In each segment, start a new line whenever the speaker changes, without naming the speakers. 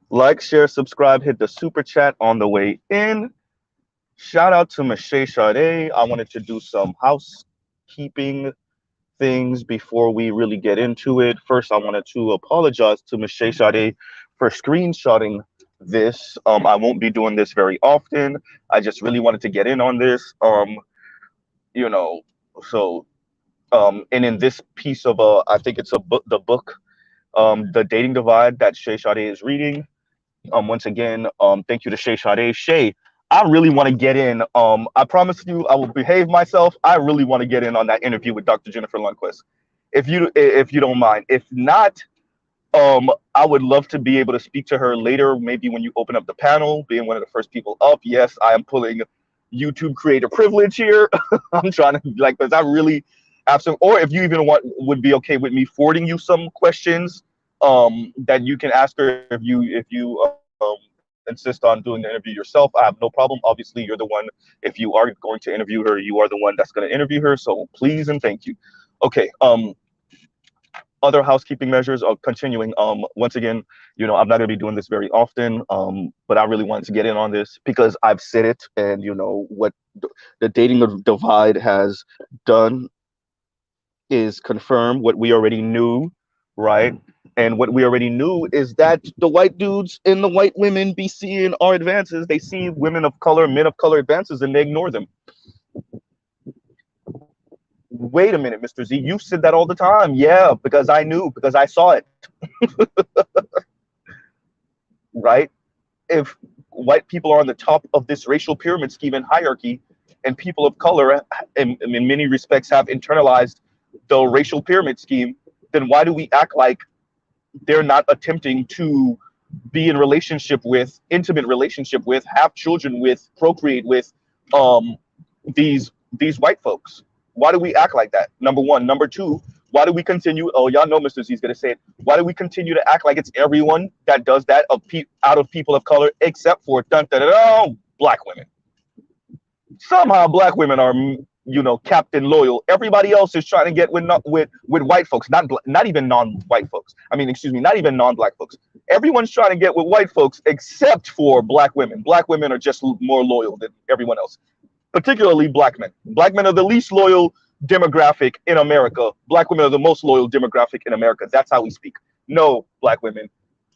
Like, share, subscribe, hit the super chat on the way in. Shout out to Chardé. I wanted to do some housekeeping things before we really get into it. First, I wanted to apologize to Chardé for screenshotting this. I won't be doing this very often. I just really wanted to get in on this. You know, so and in this piece of I think it's a book, the book, The Dating Divide that Chardé is reading. Once again, thank you to Chardé. I really want to get in. I promise you, I will behave myself. I really want to get in on that interview with Dr. Jennifer Lundquist, if you don't mind. If not, I would love to be able to speak to her later. Maybe when you open up the panel, being one of the first people up. Yes, I am pulling YouTube creator privilege here. I'm trying to like, because I really have some. Or if you even would be okay with me forwarding you some questions that you can ask her if you insist on doing the interview yourself. I have no problem. Obviously, you're the one. If you are going to interview her, you are the one that's going to interview her. So please and thank you. Okay. Other housekeeping measures are continuing. Once again, I'm not going to be doing this very often, but I really wanted to get in on this because I've said it, and what the dating divide has done is confirm what we already knew, right? And what we already knew is that the white dudes and the white women be seeing our advances. They see women of color, men of color advances, and they ignore them. Wait a minute, Mr. Z, you said that all the time. Yeah, because I knew, because I saw it. Right? If white people are on the top of this racial pyramid scheme and hierarchy, and people of color, in many respects, have internalized the racial pyramid scheme, then why do we act like they're not attempting to be in relationship with, intimate relationship with, have children with, procreate with um, these white folks? Why do we act like that? Number one. Number two, why do we continue? Oh, y'all know Mr. Z is going to say it. Why do we continue to act like it's everyone that does that out of people of color, except for black women? Somehow black women are, Captain Loyal. Everybody else is trying to get with white folks, not even non-white folks. I mean, excuse me, not even non-black folks. Everyone's trying to get with white folks except for black women. Black women are just more loyal than everyone else, particularly black men. Black men are the least loyal demographic in America. Black women are the most loyal demographic in America. That's how we speak. No, black women.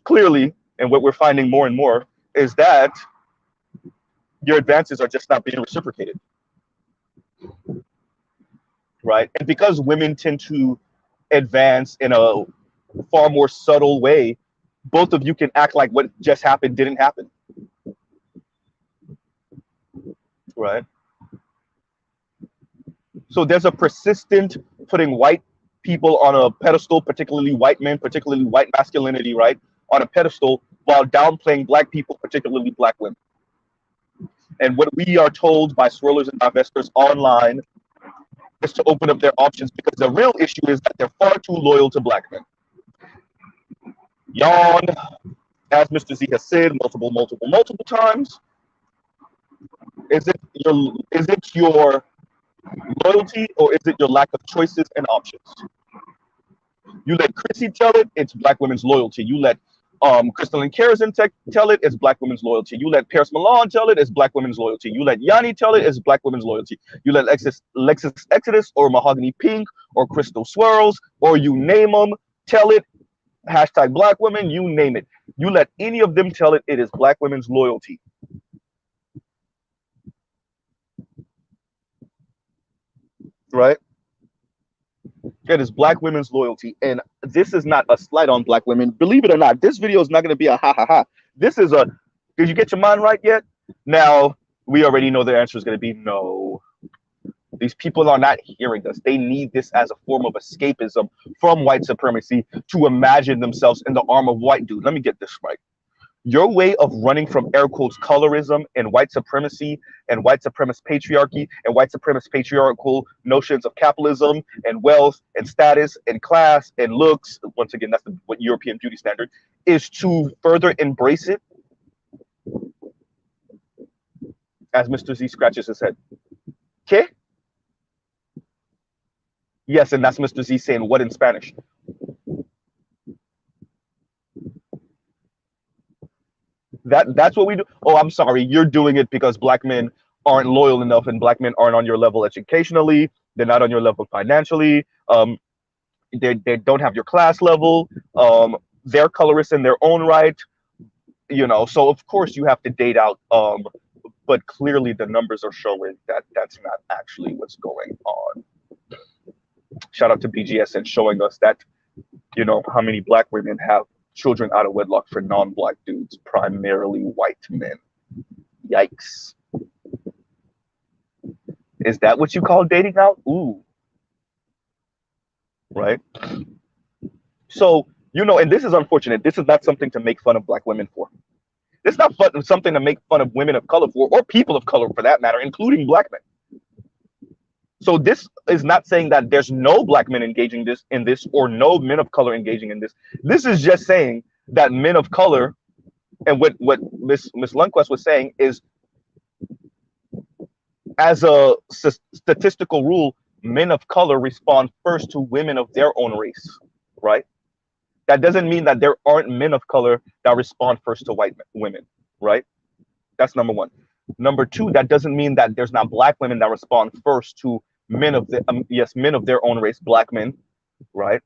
Clearly, and what we're finding more and more is that your advances are just not being reciprocated, right? And because women tend to advance in a far more subtle way, both of you can act like what just happened didn't happen, right? So there's a persistent putting white people on a pedestal, particularly white men, particularly white masculinity, right, on a pedestal, while downplaying black people, particularly black women. And what we are told by swirlers and divestors online is to open up their options, because the real issue is that they're far too loyal to black men. Yawn, as Mr. Z has said multiple times, is it your loyalty, or is it your lack of choices and options? You let Chrissy tell it, it's black women's loyalty. You let Crystalline Karasin tell it, it's black women's loyalty. You let Paris Milan tell it, it's black women's loyalty. You let Yanni tell it, it's black women's loyalty. You let Lexus Exodus or Mahogany Pink or Crystal Swirls or you name them tell it, hashtag black women, you name it. You let any of them tell it, it is black women's loyalty. Right? It is black women's loyalty. And this is not a slight on black women. Believe it or not, this video is not going to be a ha ha ha. This is a, did you get your mind right yet? Now, we already know the answer is going to be no. These people are not hearing us. They need this as a form of escapism from white supremacy to imagine themselves in the arm of white dude. Let me get this right. Your way of running from air quotes colorism and white supremacy and white supremacist patriarchy and white supremacist patriarchal notions of capitalism and wealth and status and class and looks, once again, that's what European beauty standard, is to further embrace it, as Mr. Z scratches his head. Okay? Yes, and that's Mr. Z saying what in Spanish? That's what we do. Oh, I'm sorry, you're doing it because black men aren't loyal enough, and black men aren't on your level educationally. They're not on your level financially. They don't have your class level. They're colorists in their own right. So of course you have to date out. But clearly the numbers are showing that that's not actually what's going on. Shout out to BGS and showing us that how many black women have children out of wedlock for non-black dudes, primarily white men. Yikes. Is that what you call dating out? Ooh. Right? So, and this is unfortunate. This is not something to make fun of black women for. It's not something to make fun of women of color for, or people of color for that matter, including black men. So this is not saying that there's no black men engaging in this or no men of color engaging in this. This is just saying that men of color, and what Miss Lundquist was saying is, as a statistical rule, men of color respond first to women of their own race, right? That doesn't mean that there aren't men of color that respond first to white women, right? That's number one. Number two, that doesn't mean that there's not black women that respond first to men of men of their own race, black men, right?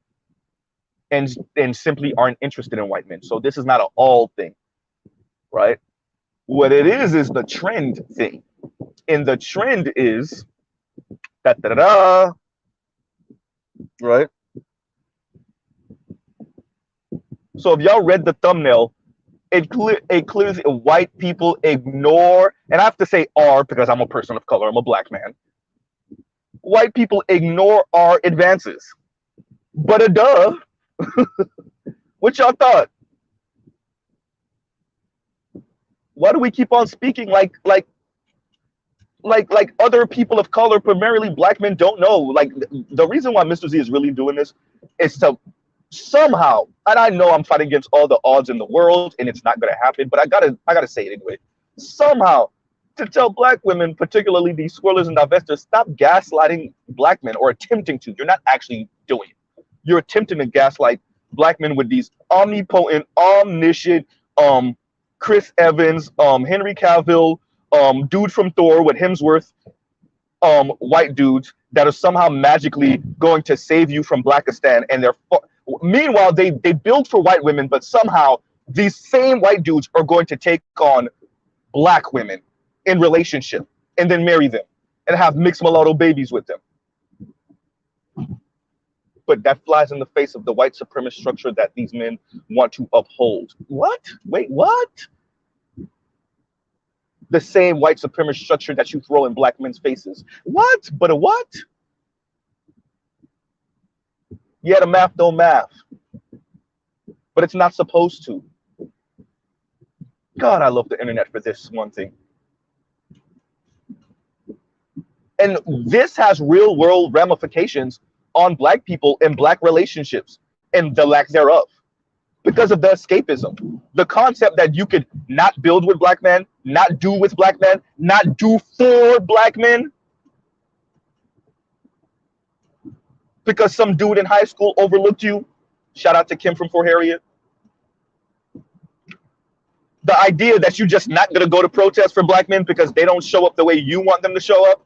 And simply aren't interested in white men. So this is not an all thing, right? What it is the trend thing. And the trend is right? So if y'all read the thumbnail, it clearly white people ignore, and I have to say "are" because I'm a person of color, I'm a black man. White people ignore our advances. But duh. What y'all thought? Why do we keep on speaking like other people of color, primarily black men, don't know? Like, the reason why Mr.Z is really doing this is to somehow, and I know I'm fighting against all the odds in the world and it's not going to happen, but I gotta say it anyway, somehow, to tell black women, particularly these swirlers and divestors, stop gaslighting black men, or attempting to. You're not actually doing it. You're attempting to gaslight black men with these omnipotent, omniscient, Chris Evans, Henry Cavill, dude from Thor with Hemsworth, white dudes that are somehow magically going to save you from Blackistan, and meanwhile they build for white women, but somehow these same white dudes are going to take on black women in relationship and then marry them and have mixed mulatto babies with them. But that flies in the face of the white supremacist structure that these men want to uphold. What? Wait, what? The same white supremacist structure that you throw in black men's faces. What? But a what? Yeah, the math don't math. But it's not supposed to. God, I love the internet for this one thing. And this has real world ramifications on black people and black relationships and the lack thereof. Because of the escapism, the concept that you could not build with black men, not do with black men, not do for black men, because some dude in high school overlooked you. Shout out to Kim from Fort Harriet. The idea that you're just not gonna go to protest for black men because they don't show up the way you want them to show up.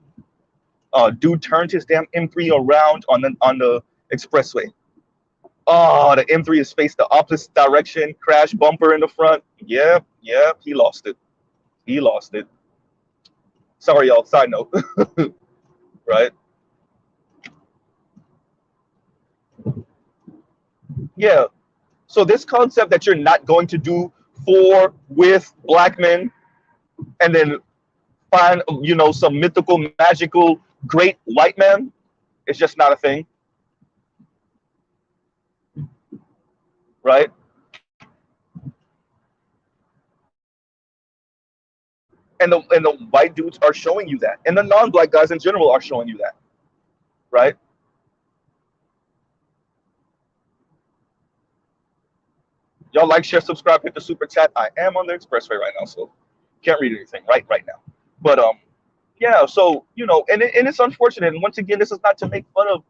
Dude turned his damn M3 around on the expressway. Oh, the M3 is faced the opposite direction. Crash bumper in the front. Yep, he lost it. He lost it. Sorry, y'all. Side note. Right? Yeah. So this concept that you're not going to do for, with black men, and then find, some mythical, magical, great white man, it's just not a thing. Right? And the white dudes are showing you that. And the non-black guys in general are showing you that. Right? Y'all like, share, subscribe, hit the super chat. I am on the expressway right now, so can't read anything right now. But yeah, so and it's unfortunate. And once again, this is not to make fun of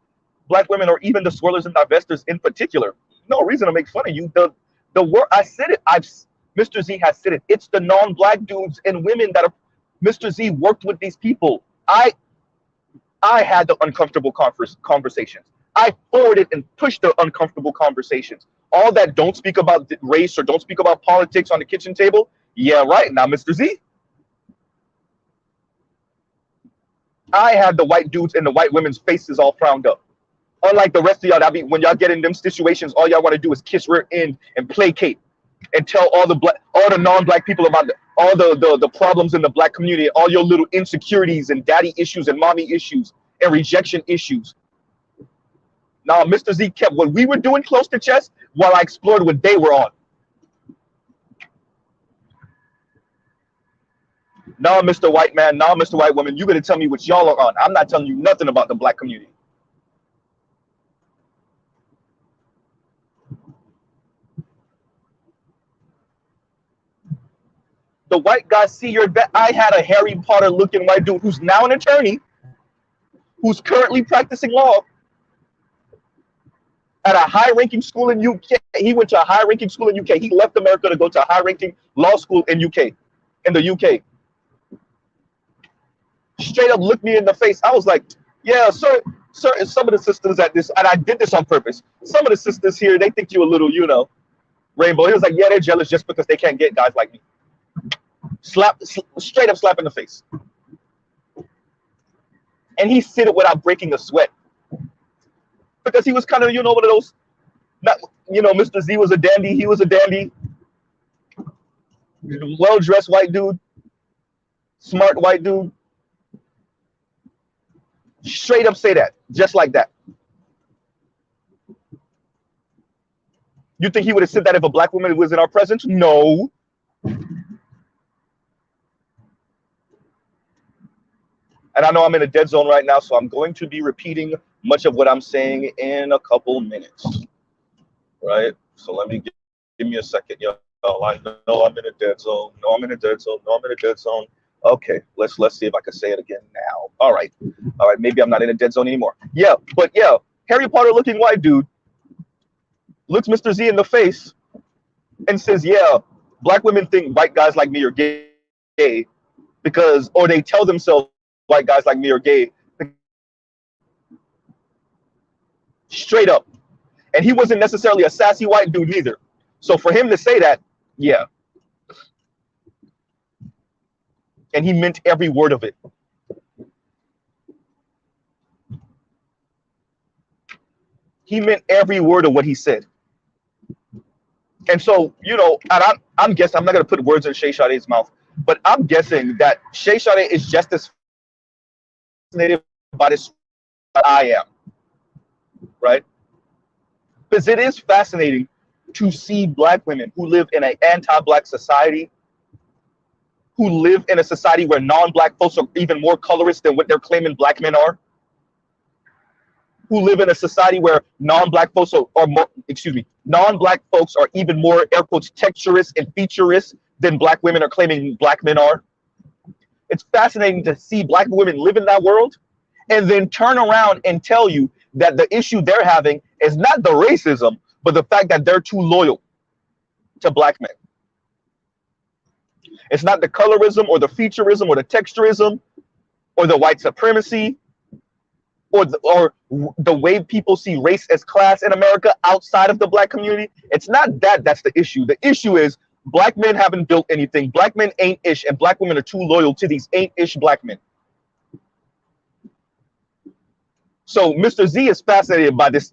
black women or even the swirlers and divestors in particular. No reason to make fun of you. The word, I said it. Mr. Z has said it. It's the non-black dudes and women that are. Mr. Z worked with these people. I had the uncomfortable conversations. I forwarded and pushed the uncomfortable conversations. All that don't speak about race or don't speak about politics on the kitchen table. Yeah, right. Now, Mr. Z, I had the white dudes and the white women's faces all frowned up. Unlike the rest of y'all, that be when y'all get in them situations, all y'all want to do is kiss rear end and placate and tell all the non-black people about all the problems in the black community, all your little insecurities and daddy issues and mommy issues and rejection issues. Now, Mr. Z kept what we were doing close to chest while I explored what they were on. Now, Mr. White Man, now, Mr. White Woman, you gonna tell me what y'all are on. I'm not telling you nothing about the black community. The white guys see your bet. I had a Harry Potter looking white dude who's now an attorney, who's currently practicing law at a high-ranking school in UK. He went to a high-ranking school in UK. He left America to go to a high-ranking law school in the UK. Straight up looked me in the face. I was like, yeah, sir, and some of the sisters at this, and I did this on purpose. Some of the sisters here, they think you a little, rainbow. He was like, yeah, they're jealous just because they can't get guys like me. Straight up slap in the face. And he said it without breaking a sweat. Because he was kind of, one of those, Mr. Z was a dandy. He was a dandy. Well-dressed white dude. Smart white dude. Straight up say that. Just like that. You think he would have said that if a black woman was in our presence? No. And I know I'm in a dead zone right now, so I'm going to be repeating much of what I'm saying in a couple minutes. Right? So give me a second, y'all. I know I'm in a dead zone. No, I'm in a dead zone. No, I'm in a dead zone. Okay, let's see if I can say it again now. All right. Maybe I'm not in a dead zone anymore. Yeah, but yeah, Harry Potter looking white dude looks Mr. Z in the face and says, yeah, black women think white guys like me are gay because, or they tell themselves white guys like me are gay. Straight up. And he wasn't necessarily a sassy white dude neither. So for him to say that, yeah. And he meant every word of it. He meant every word of what he said. And so, and I'm guessing, I'm not going to put words in Shay Sade's mouth, but I'm guessing that Shay Sade is just as fascinated by this as I am. Right? Because it is fascinating to see black women who live in an anti-black society, who live in a society where non-black folks are even more colorist than what they're claiming black men are, who live in a society where non-black folks non-black folks are even more, air quotes, texturist and featurist than black women are claiming black men are. It's fascinating to see black women live in that world and then turn around and tell you that the issue they're having is not the racism, but the fact that they're too loyal to black men. It's not the colorism or the featurism or the texturism or the white supremacy or the way people see race as class in America outside of the black community. It's not that's the issue. The issue is black men haven't built anything. Black men ain't ish, and black women are too loyal to these ain't ish black men. So Mr. Z is fascinated by this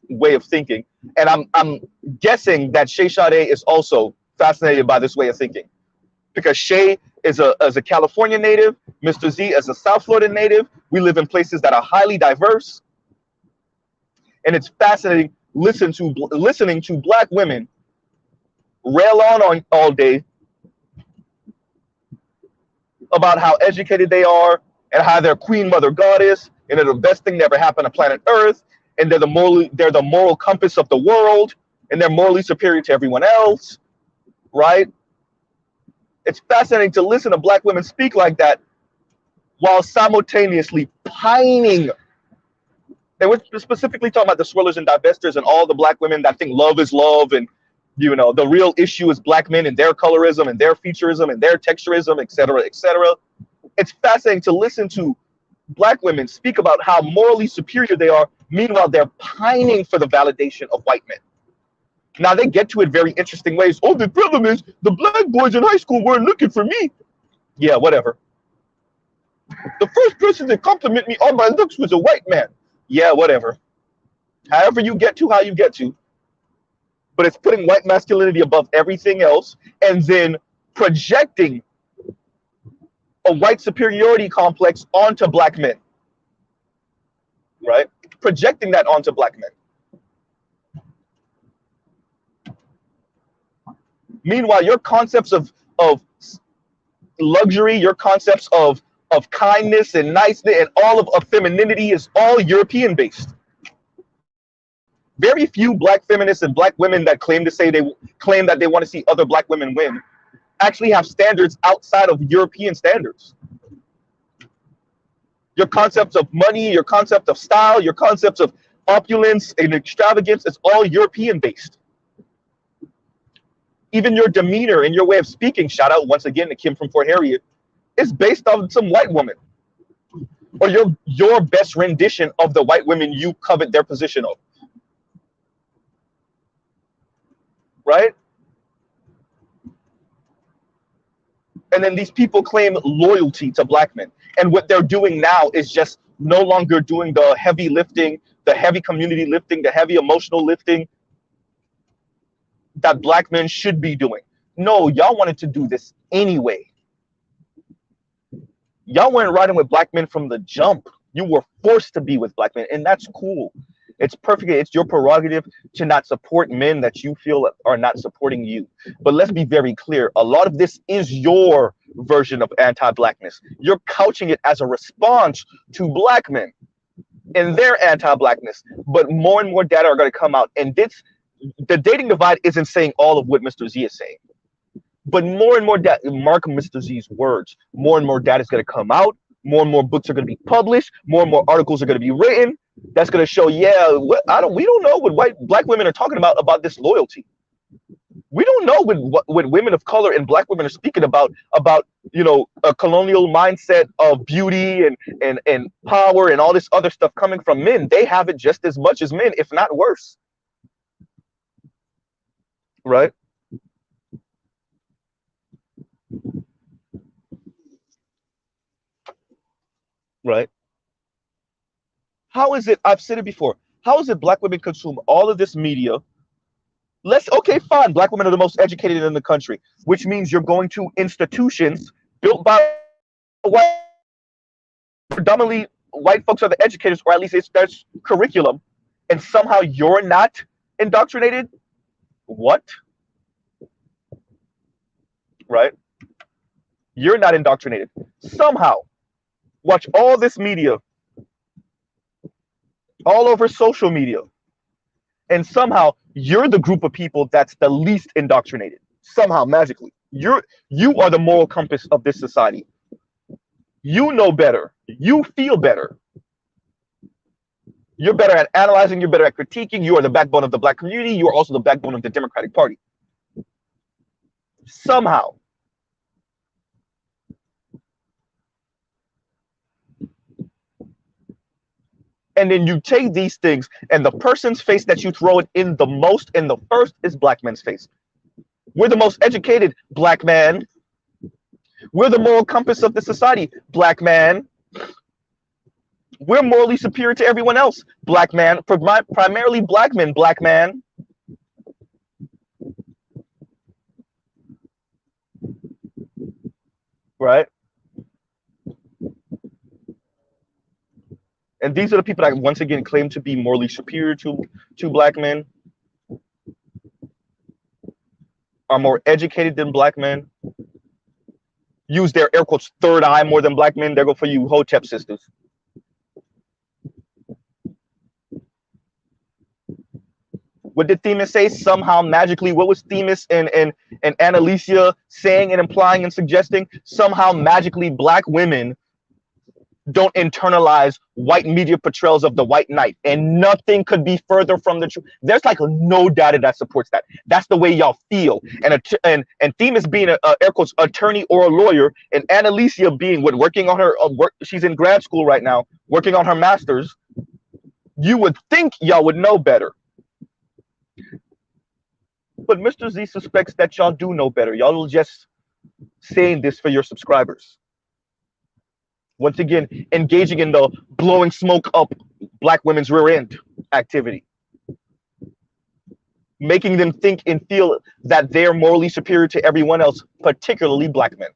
way of thinking, and I'm guessing that Shay Sade is also fascinated by this way of thinking, because Shay is a California native, Mr. Z is a South Florida native. We live in places that are highly diverse, and it's fascinating listening to black women rail on all day about how educated they are and how they're queen mother goddess and they're the best thing that ever happened to planet Earth, and they're the moral compass of the world, and they're morally superior to everyone else, right? It's fascinating to listen to black women speak like that while simultaneously pining. They were specifically talking about the swirlers and divestors and all the black women that think love is love and You know, the real issue is black men and their colorism and their featureism and their texturism, et cetera, et cetera. It's fascinating to listen to black women speak about how morally superior they are. Meanwhile, they're pining for the validation of white men. Now, they get to it very interesting ways. Oh, the problem is the black boys in high school weren't looking for me. Yeah, whatever. The first person to compliment me on my looks was a white man. Yeah, whatever. However you get to, how you get to. But it's putting white masculinity above everything else and then projecting a white superiority complex onto black men, right? Projecting that onto black men. Meanwhile, your concepts of luxury, your concepts of kindness and niceness and all of femininity is all European based. Very few black feminists and black women that claim that they want to see other black women win actually have standards outside of European standards. Your concepts of money, your concept of style, your concepts of opulence and extravagance is all European based. Even your demeanor and your way of speaking, shout out once again to Kim from Fort Harriet, is based on some white woman. Or your best rendition of the white women you covet their position of. Right? And then these people claim loyalty to black men. And what they're doing now is just no longer doing the heavy lifting, the heavy community lifting, the heavy emotional lifting that black men should be doing. No, y'all wanted to do this anyway. Y'all weren't riding with black men from the jump. You were forced to be with black men, and that's cool. It's perfect. It's your prerogative to not support men that you feel are not supporting you. But let's be very clear. A lot of this is your version of anti-blackness. You're couching it as a response to black men and their anti-blackness. But more and more data are going to come out. And the dating divide isn't saying all of what Mr.Z is saying. But more and more data, mark Mr.Z's words, more and more data is going to come out. More and more books are going to be published. More and more articles are going to be written. That's going to show, yeah, we don't know what black women are talking about this loyalty. We don't know what women of color and black women are speaking about you know, a colonial mindset of beauty and power and all this other stuff coming from men. They have it just as much as men, if not worse. Right? Right. How is it, I've said it before, how is it black women consume all of this media? Okay, fine, black women are the most educated in the country, which means you're going to institutions built by white, predominantly white folks are the educators, or at least it's their curriculum, and somehow you're not indoctrinated? What? Right? You're not indoctrinated. Somehow, watch all this media all over social media, and somehow you're the group of people that's the least indoctrinated. Somehow, magically, you are the moral compass of this society. You know better. You feel better. You're better at analyzing. You're better at critiquing. You are the backbone of the black community. You are also the backbone of the Democratic Party. Somehow. And then you take these things, and the person's face that you throw it in the most and the first is black men's face. We're the most educated, black man. We're the moral compass of the society, black man. We're morally superior to everyone else, black man. Primarily black men, black man. Right? And these are the people that once again claim to be morally superior to black men, are more educated than black men, use their air quotes third eye more than black men. There go for you Hotep sisters. What did Themis say? Somehow magically, what was Themis and Annalicia saying and implying and suggesting? Somehow magically black women don't internalize white media portrayals of the white knight. And nothing could be further from the truth. There's like no data that supports that. That's the way y'all feel. And Themis being a air quotes attorney or a lawyer, and Annalicia being working on her work. She's in grad school right now, working on her master's. You would think y'all would know better. But Mr. Z suspects that y'all do know better. Y'all just saying this for your subscribers. Once again, engaging in the blowing smoke up black women's rear end activity, making them think and feel that they're morally superior to everyone else, particularly black men.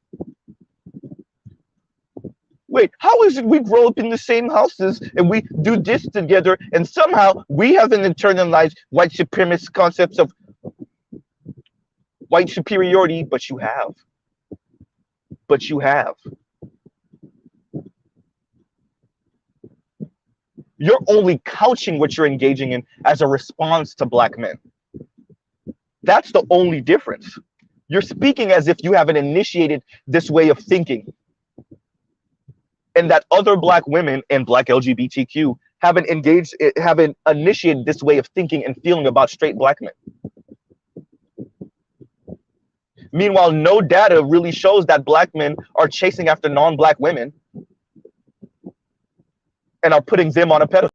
Wait, how is it we grow up in the same houses and we do this together and somehow we haven't internalized white supremacist concepts of white superiority, but you have. But you have. You're only couching what you're engaging in as a response to black men. That's the only difference. You're speaking as if you haven't initiated this way of thinking, and that other black women and black LGBTQ haven't initiated this way of thinking and feeling about straight black men. Meanwhile, no data really shows that black men are chasing after non-black women and are putting them on a pedestal.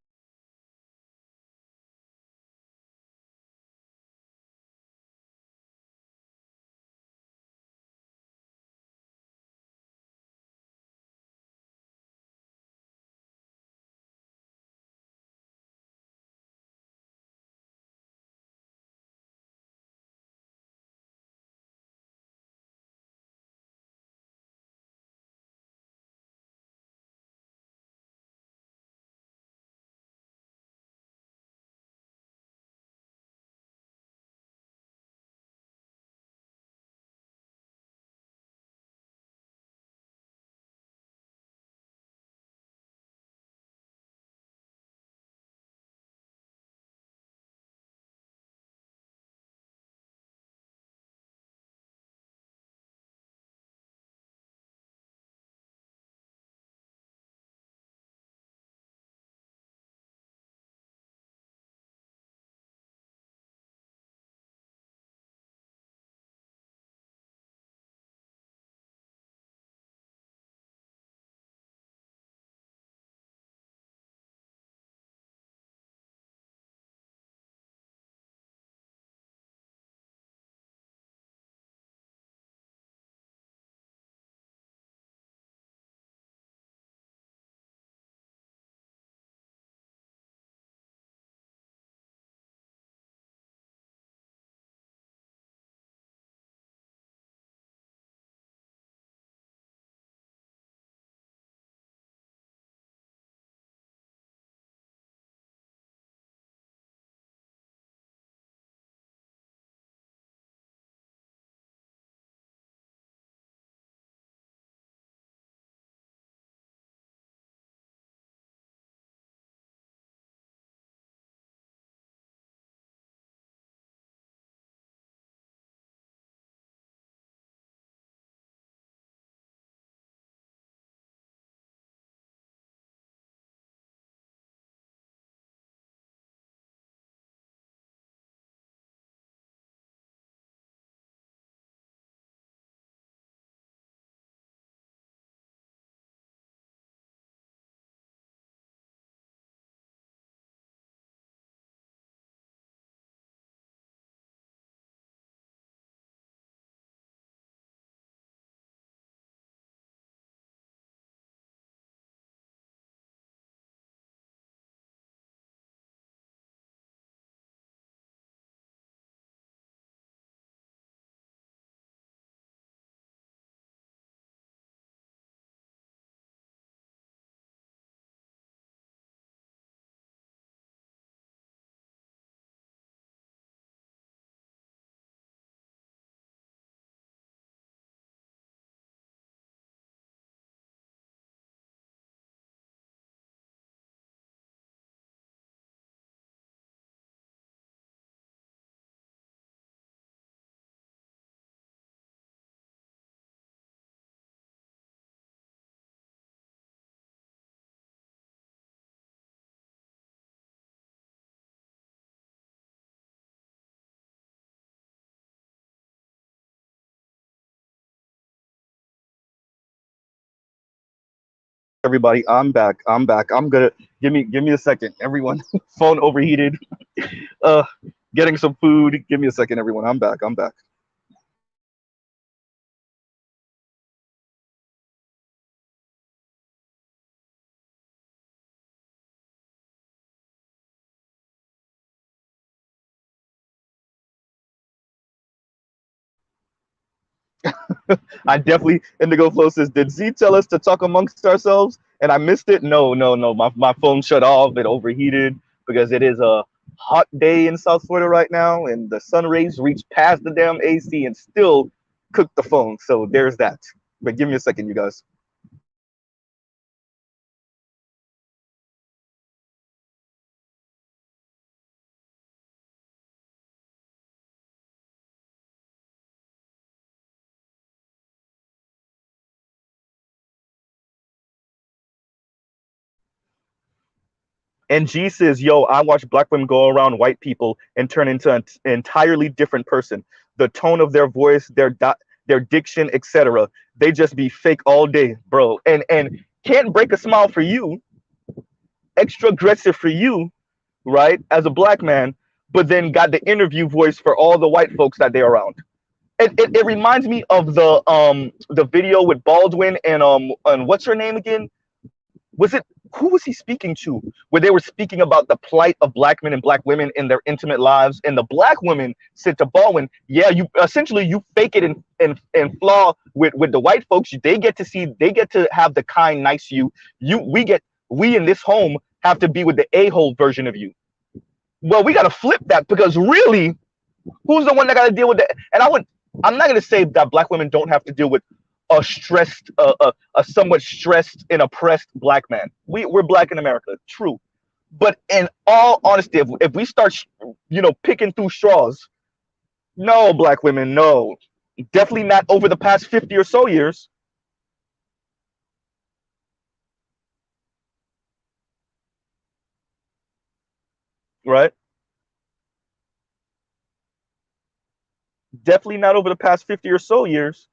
Everybody, I'm back. I'm back. I'm gonna give me a second. Everyone, phone overheated. Uh, getting some food. Give me a second, everyone. I'm back. I'm back. I definitely Indigo Flow says, did Z tell us to talk amongst ourselves? And I missed it. No, no, no. My phone shut off. It overheated because it is a hot day in South Florida right now, and the sun rays reach past the damn AC and still cook the phone. So there's that. But give me a second, you guys. And G says, yo, I watch black women go around white people and turn into an entirely different person. The tone of their voice, their diction, etc. They just be fake all day, bro. And can't break a smile for you, extra aggressive for you, right? As a black man, but then got the interview voice for all the white folks that they're around. It reminds me of the video with Baldwin and what's her name again? Was it, who was he speaking to, where they were speaking about the plight of black men and black women in their intimate lives, and the black women said to Baldwin, yeah, you essentially you fake it and flaw with the white folks. They get to see, they get to have the kind nice you we in this home have to be with the a-hole version of you. Well, we got to flip that, because really, who's the one that got to deal with that? And I'm not going to say that black women don't have to deal with a somewhat stressed and oppressed black man. We're black in America, true. But in all honesty, if we start, picking through straws, no, black women, no, definitely not over the past 50 or so years, right? Definitely not over the past 50 or so years.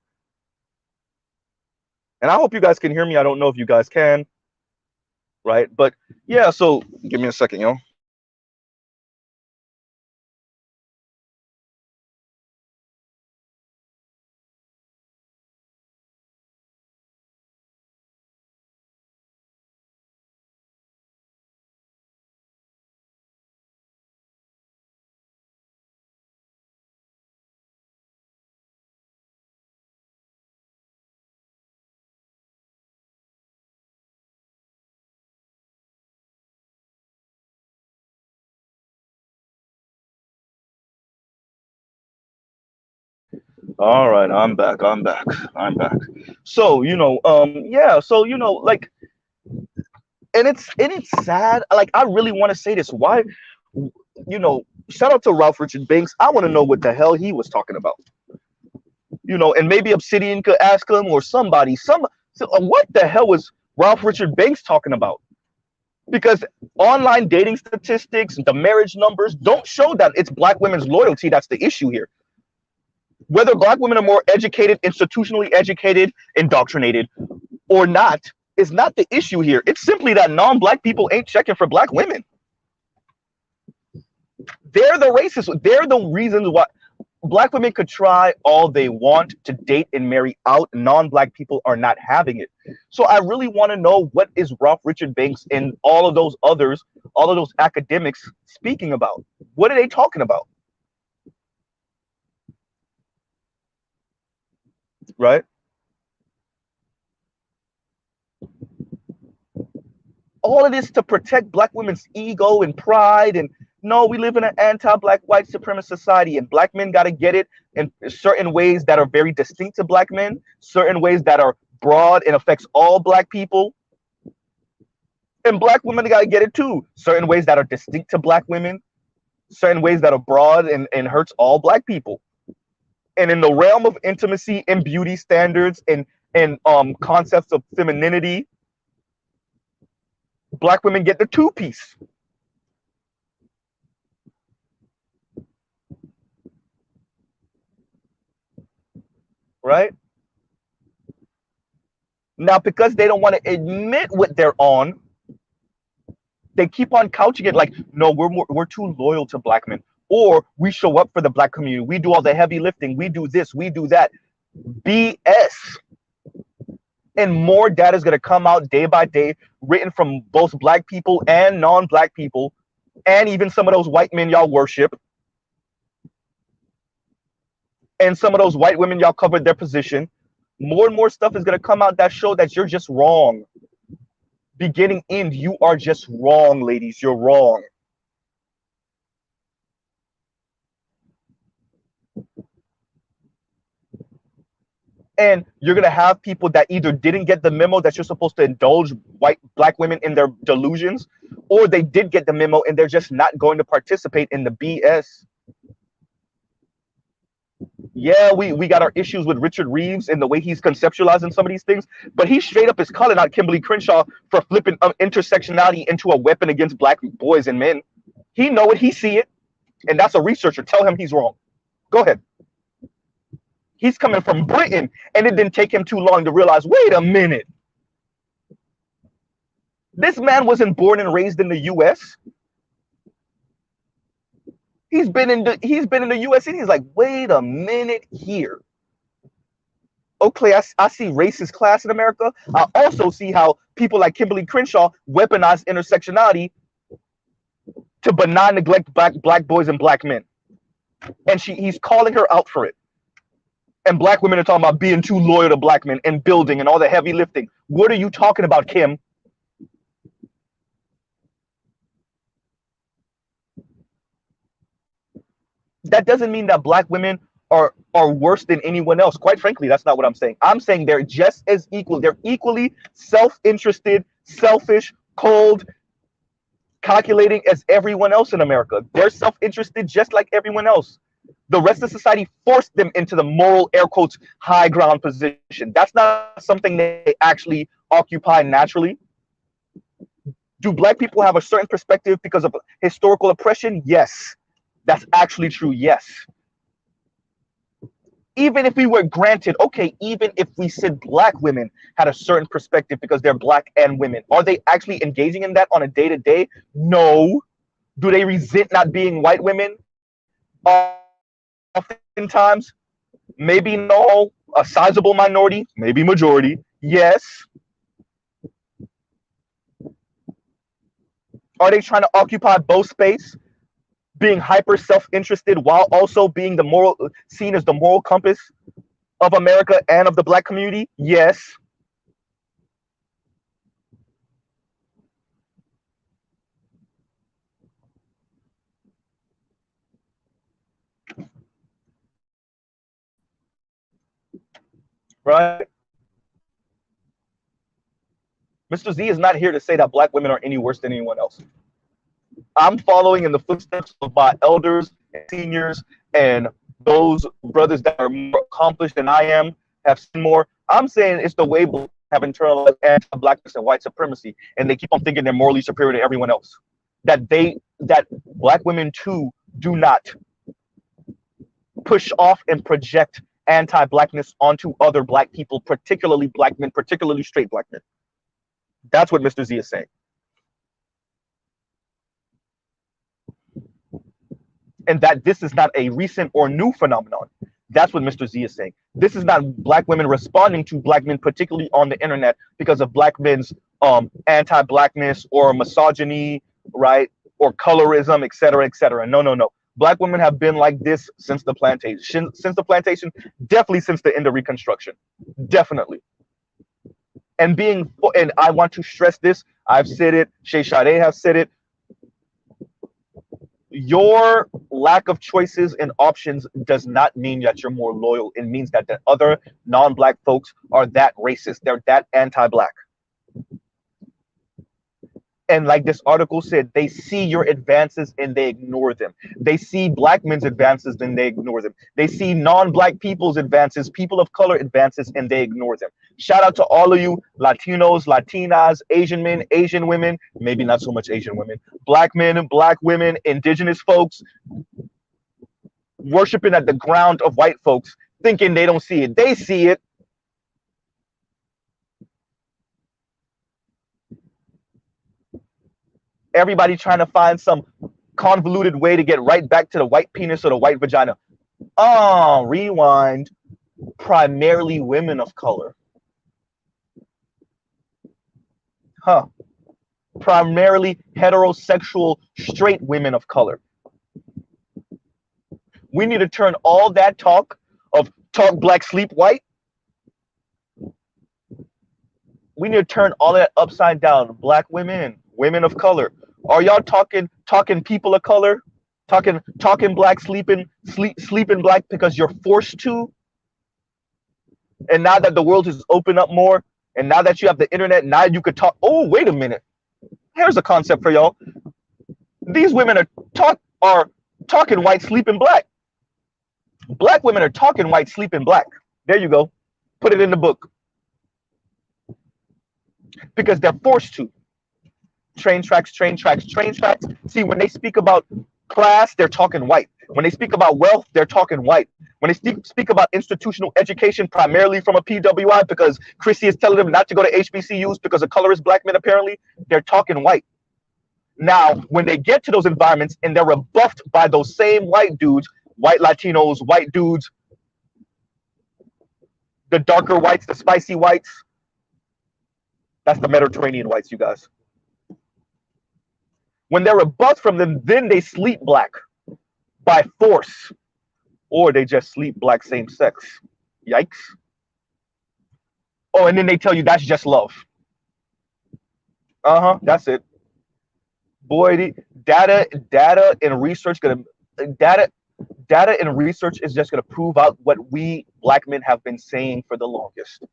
And I hope you guys can hear me. I don't know if you guys can, right? But yeah, so give me a second, yo. All right, I'm back. I'm back. I'm back. So, yeah, so like, and it's sad. Like, I really want to say this. Why, shout out to Ralph Richard Banks. I want to know what the hell he was talking about. And maybe Obsidian could ask him, or somebody, what the hell was Ralph Richard Banks talking about? Because online dating statistics, the marriage numbers don't show that it's black women's loyalty that's the issue here. Whether black women are more educated, institutionally educated, indoctrinated, or not, is not the issue here. It's simply that non-black people ain't checking for black women. They're the racists. They're the reasons why black women could try all they want to date and marry out. Non-black people are not having it. So I really want to know, what is Ralph Richard Banks and all of those others, all of those academics speaking about? What are they talking about? Right? All of this to protect black women's ego and pride. And no, we live in an anti-black white supremacist society, and black men got to get it in certain ways that are very distinct to black men, certain ways that are broad and affects all black people, and black women got to get it too, certain ways that are distinct to black women, certain ways that are broad and hurts all black people. And in the realm of intimacy and beauty standards and concepts of femininity, black women get the two-piece, right? Now, because they don't want to admit what they're on, they keep on couching it like, no, we're too loyal to black men, or we show up for the black community, we do all the heavy lifting, we do this, we do that. BS. And more data is going to come out day by day, written from both black people and non-black people, and even some of those white men y'all worship, and some of those white women y'all covered their position. More and more stuff is going to come out that show that you're just wrong. Beginning, end, you are just wrong, ladies. You're wrong. And you're going to have people that either didn't get the memo that you're supposed to indulge black women in their delusions, or they did get the memo and they're just not going to participate in the BS. Yeah, we got our issues with Richard Reeves and the way he's conceptualizing some of these things, but he straight up is calling out Kimberly Crenshaw for flipping intersectionality into a weapon against black boys and men. He know it, he see it, and that's a researcher. Tell him he's wrong. Go ahead. He's coming from Britain, and it didn't take him too long to realize, wait a minute. This man wasn't born and raised in the US. He's been in the US, and he's like, wait a minute here. Okay, I see racist class in America. I also see how people like Kimberly Crenshaw weaponize intersectionality to benign neglect black boys and black men. And he's calling her out for it. And black women are talking about being too loyal to black men and building and all the heavy lifting. What are you talking about, Kim? That doesn't mean that black women are worse than anyone else. Quite frankly, that's not what I'm saying. I'm saying they're just as equal. They're equally self-interested, selfish, cold, calculating as everyone else in America. They're self-interested just like everyone else. The rest of society forced them into the moral, air quotes, high ground position. That's not something they actually occupy naturally. Do black people have a certain perspective because of historical oppression? Yes. That's actually true, yes. Even if we were granted, okay, even if we said black women had a certain perspective because they're black and women, are they actually engaging in that on a day-to-day? No. Do they resent not being white women? Oftentimes, maybe no, a sizable minority, maybe majority, yes. Are they trying to occupy both space, being hyper self-interested while also being seen as the moral compass of America and of the black community? Yes. Right? Mr. Z is not here to say that black women are any worse than anyone else. I'm following in the footsteps of my elders and seniors and those brothers that are more accomplished than I am, have seen more. I'm saying it's the way black have internalized anti-blackness and white supremacy, and they keep on thinking they're morally superior to everyone else. That black women too do not push off and project anti-blackness onto other black people, particularly black men, particularly straight black men. That's what Mr. Z is saying. And that this is not a recent or new phenomenon. That's what Mr. Z is saying. This is not black women responding to black men, particularly on the internet, because of black men's anti-blackness or misogyny, right? Or colorism, et cetera, et cetera. No, no, no. Black women have been like this since the plantation. Definitely since the end of Reconstruction. Definitely. And I want to stress this. I've said it. Chardé has said it. Your lack of choices and options does not mean that you're more loyal. It means that the other non-black folks are that racist. They're that anti-black. And like this article said, they see your advances and they ignore them. They see black men's advances and they ignore them. They see non-black people's advances, people of color advances, and they ignore them. Shout out to all of you Latinos, Latinas, Asian men, Asian women, maybe not so much Asian women, black men, black women, indigenous folks, worshiping at the ground of white folks, thinking they don't see it. They see it. Everybody trying to find some convoluted way to get right back to the white penis or the white vagina. Oh, rewind. Primarily women of color. Huh. Primarily heterosexual straight women of color. We need to turn all that talk of talk black, sleep white. We need to turn all that upside down. Black women, women of color. Are y'all talking people of color? Talking black, sleeping black because you're forced to? And now that the world has opened up more, and now that you have the internet, now you could talk. Oh, wait a minute. Here's a concept for y'all. These women are talking white, sleeping black. Black women are talking white, sleeping black. There you go. Put it in the book. Because they're forced to. Train tracks, train tracks, train tracks. See, when they speak about class, they're talking white. When they speak about wealth, they're talking white. When they speak about institutional education, primarily from a PWI, because Chrissy is telling them not to go to HBCUs because of colorist black men, apparently, they're talking white. Now, when they get to those environments and they're rebuffed by those same white dudes, white Latinos, white dudes, the darker whites, the spicy whites, that's the Mediterranean whites, you guys. When they're rebuffed from them, then they sleep black by force, or they just sleep black same sex. Yikes. Oh, and then they tell you that's just love. That's it. Boy, the data and research data and research is just gonna prove out what we black men have been saying for the longest.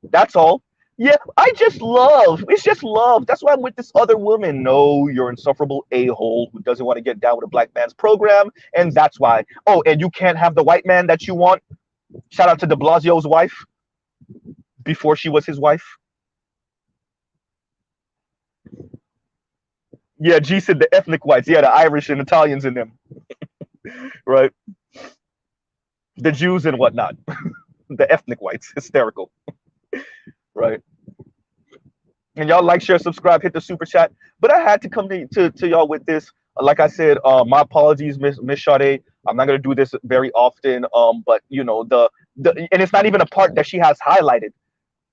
That's all. Yeah, I just love. It's just love. That's why I'm with this other woman. No, you're an insufferable a-hole who doesn't want to get down with a black man's program, and that's why. Oh, and you can't have the white man that you want. Shout out to de Blasio's wife before she was his wife. Yeah, G said the ethnic whites. Yeah, the Irish and Italians in them. Right? The Jews and whatnot. The ethnic whites. Hysterical. Right? And y'all like, share, subscribe, hit the super chat. But I had to come to y'all with this. Like I said, my apologies, Miss Chardé. I'm not gonna do this very often. But you know, the and it's not even a part that she has highlighted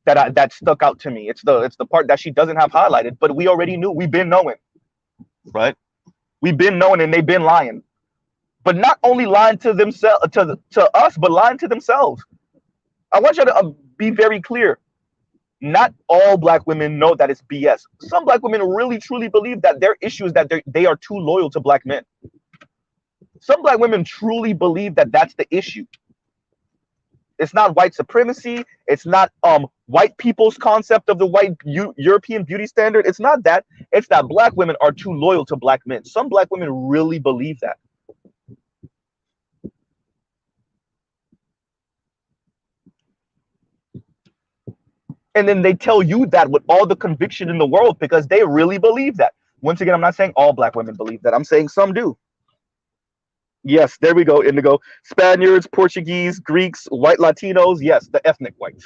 that stuck out to me. It's the part that she doesn't have highlighted. But we already knew. We've been knowing, right? We've been knowing, and they've been lying. But not only lying to themselves, to us, but lying to themselves. I want you to be very clear. Not all black women know that it's BS. Some black women really truly believe that their issue is that they are too loyal to black men. Some black women truly believe that that's the issue. It's not white supremacy. It's not white people's concept of the white European beauty standard. It's not that. It's that black women are too loyal to black men. Some black women really believe that. And then they tell you that with all the conviction in the world because they really believe that. Once again, I'm not saying all black women believe that. I'm saying some do. Yes, there we go, Indigo. Spaniards, Portuguese, Greeks, white Latinos. Yes, the ethnic whites.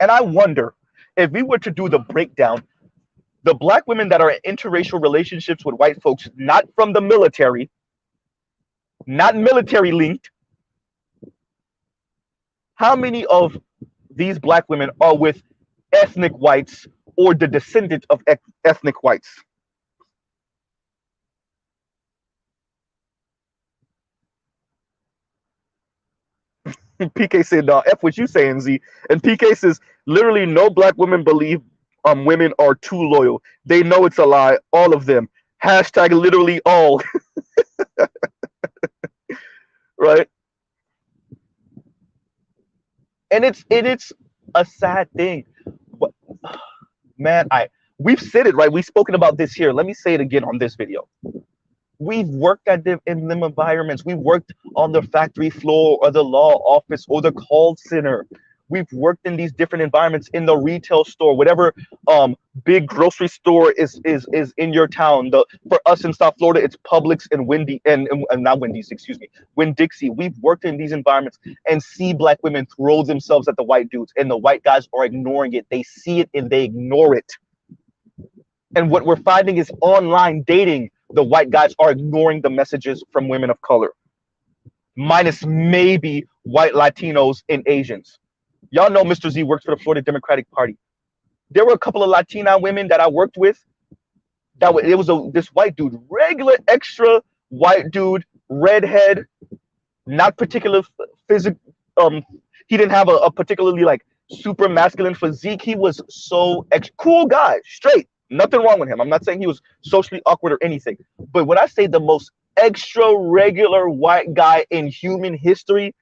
And I wonder if we were to do the breakdown, the black women that are in interracial relationships with white folks, not from the military, not military linked, how many of these black women are with ethnic whites or the descendant of ethnic whites? PK said, no, F what you saying, Z. And PK says, literally no black women believe women are too loyal. They know it's a lie, all of them. Hashtag literally all. Right? And it's a sad thing. But, man, we've said it, right? We've spoken about this here. Let me say it again on this video. We've worked at them in them environments. We've worked on the factory floor or the law office or the call center. We've worked in these different environments, in the retail store, whatever big grocery store is in your town. For us in South Florida, it's Publix and Wendy and not Wendy's, excuse me, Winn-Dixie. We've worked in these environments and see black women throw themselves at the white dudes, and the white guys are ignoring it. They see it and they ignore it. And what we're finding is online dating, the white guys are ignoring the messages from women of color, minus maybe white Latinos and Asians. Y'all know Mr. Z works for the Florida Democratic Party. There were a couple of Latina women that I worked with. It was this white dude, regular extra white dude, redhead, not particular physical. He didn't have a particularly like super masculine physique. He was so cool guy, straight. Nothing wrong with him. I'm not saying he was socially awkward or anything. But when I say the most extra regular white guy in human history,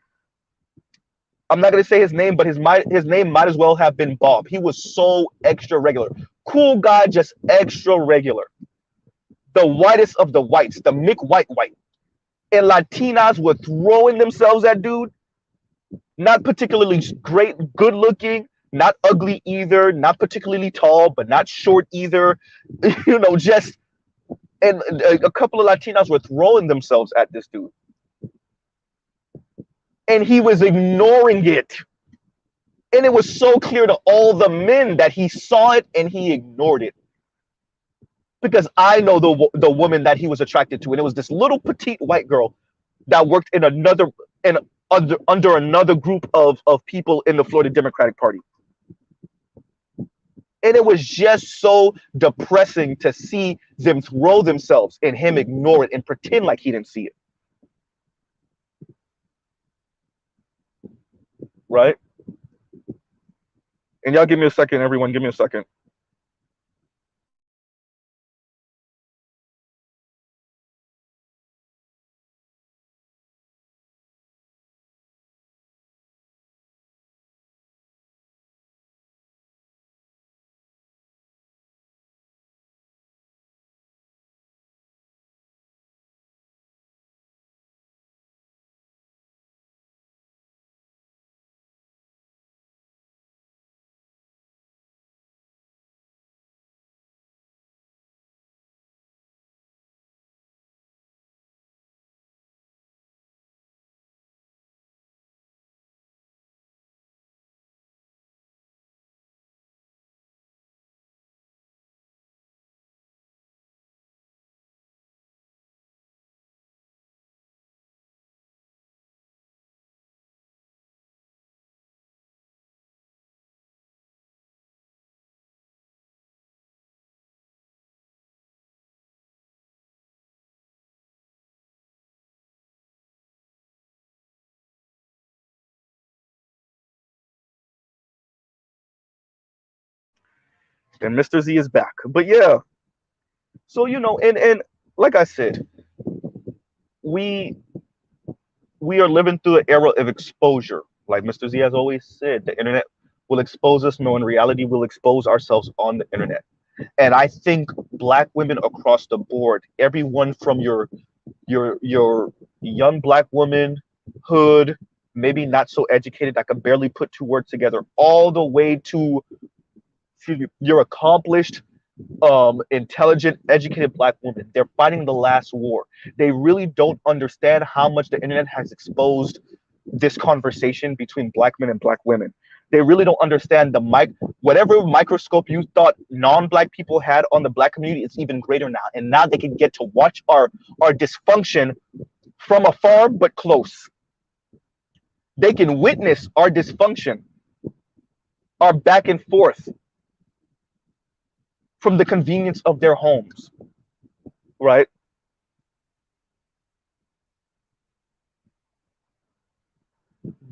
I'm not going to say his name, but his name might as well have been Bob. He was so extra regular. Cool guy, just extra regular. The whitest of the whites, the Mick White. And Latinas were throwing themselves at dude. Not particularly great, good looking, not ugly either, not particularly tall, but not short either. You know, just, and a couple of Latinas were throwing themselves at this dude. And he was ignoring it. And it was so clear to all the men that he saw it and he ignored it. Because I know the woman that he was attracted to, and it was this little petite white girl that worked in under another group of people in the Florida Democratic Party. And it was just so depressing to see them throw themselves and him ignore it and pretend like he didn't see it. Right? And y'all give me a second, everyone, give me a second. And Mr. Z is back. But yeah, so you know, and like I said, we are living through an era of exposure. Like Mr. Z has always said, the internet will expose us. No, in reality, we'll expose ourselves on the internet. And I think black women across the board, everyone from your young black woman, hood, maybe not so educated, that can barely put two words together, all the way to your accomplished, intelligent, educated black women. They're fighting the last war. They really don't understand how much the internet has exposed this conversation between black men and black women. They really don't understand whatever microscope you thought non-black people had on the black community, it's even greater now. And now they can get to watch our dysfunction from afar but close. They can witness our dysfunction, our back and forth, from the convenience of their homes, right?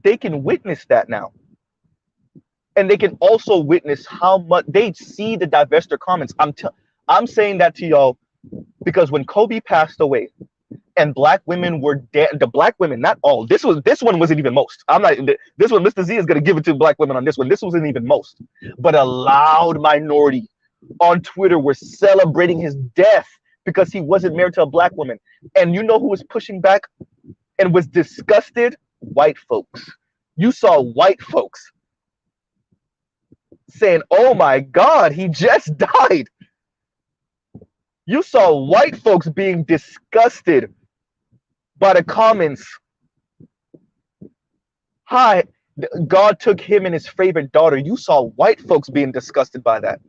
They can witness that now. And they can also witness how much they see the divestiture comments. I'm saying that to y'all because when Kobe passed away and black women were the black women, not all, this one wasn't even most. This one, Mr. Z is going to give it to black women on this one. This wasn't even most, but a loud minority on Twitter were celebrating his death because he wasn't married to a black woman. And you know who was pushing back and was disgusted? White folks. You saw white folks saying, oh my God, he just died. You saw white folks being disgusted by the comments. Hi, God took him and his favorite daughter. You saw white folks being disgusted by that.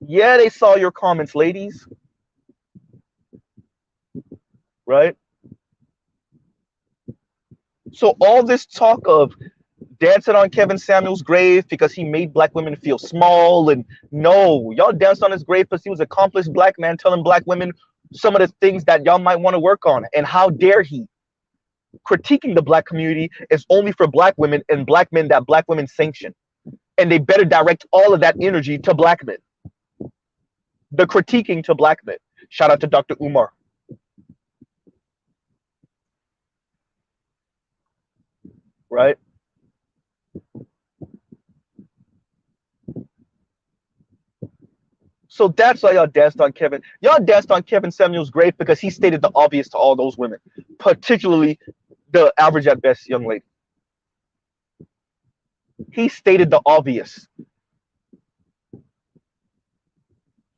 Yeah, they saw your comments, ladies. Right? So all this talk of dancing on Kevin Samuel's grave because he made black women feel small, and no, y'all danced on his grave because he was an accomplished black man telling black women some of the things that y'all might want to work on. And how dare he? Critiquing the black community is only for black women and black men that black women sanction. And they better direct all of that energy to black men. The critiquing to black men. Shout out to Dr. Umar. Right? So that's why y'all danced on Kevin. Y'all danced on Kevin Samuel's grave because he stated the obvious to all those women, particularly the average at best young lady. He stated the obvious.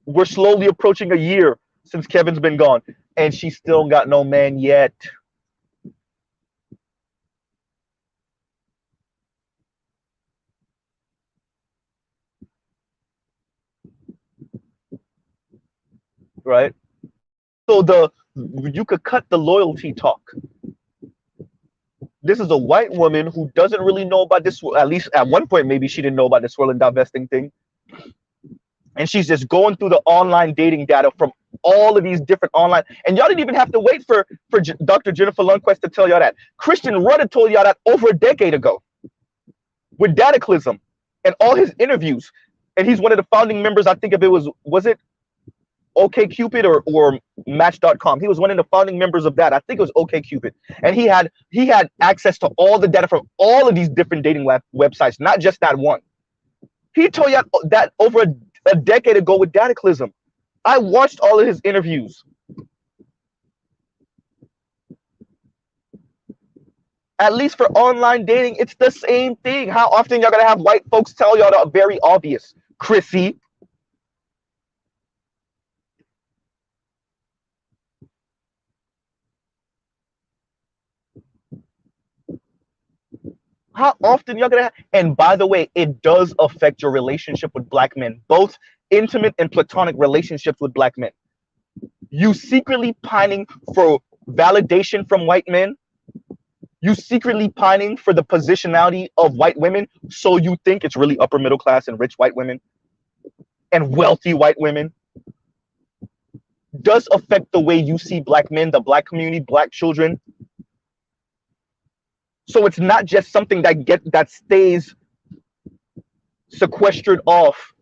We're slowly approaching a year since Kevin's been gone, and she still got no man yet. Right? So you could cut the loyalty talk. This is a white woman who doesn't really know about this. At least at one point, maybe she didn't know about this swirl and divesting thing. And she's just going through the online dating data from all of these different online. And y'all didn't even have to wait for Dr. Jennifer Lundquist to tell y'all that. Christian Rudder told y'all that over a decade ago with Dataclysm and all his interviews. And he's one of the founding members, I think, if it was it OkCupid or Match.com. He was one of the founding members of that. I think it was OkCupid. And he had access to all the data from all of these different dating websites, not just that one. He told you that over a decade ago with Dataclysm. I watched all of his interviews. At least for online dating, it's the same thing. How often y'all gonna have white folks tell y'all the very obvious? Chrissy. How often y'all gonna have, and by the way, it does affect your relationship with black men, both intimate and platonic relationships with black men. You secretly pining for validation from white men. You secretly pining for the positionality of white women, so you think it's really upper middle class and rich white women and wealthy white women, does affect the way you see black men, the black community, black children. So it's not just something that stays sequestered off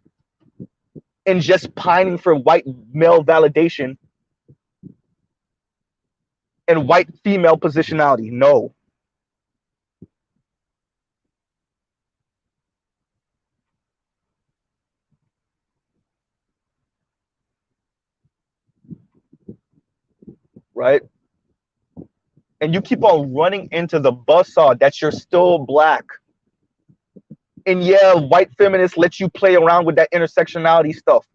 and just pining for white male validation and white female positionality. No. Right? And you keep on running into the buzzsaw that you're still black. And yeah, white feminists let you play around with that intersectionality stuff.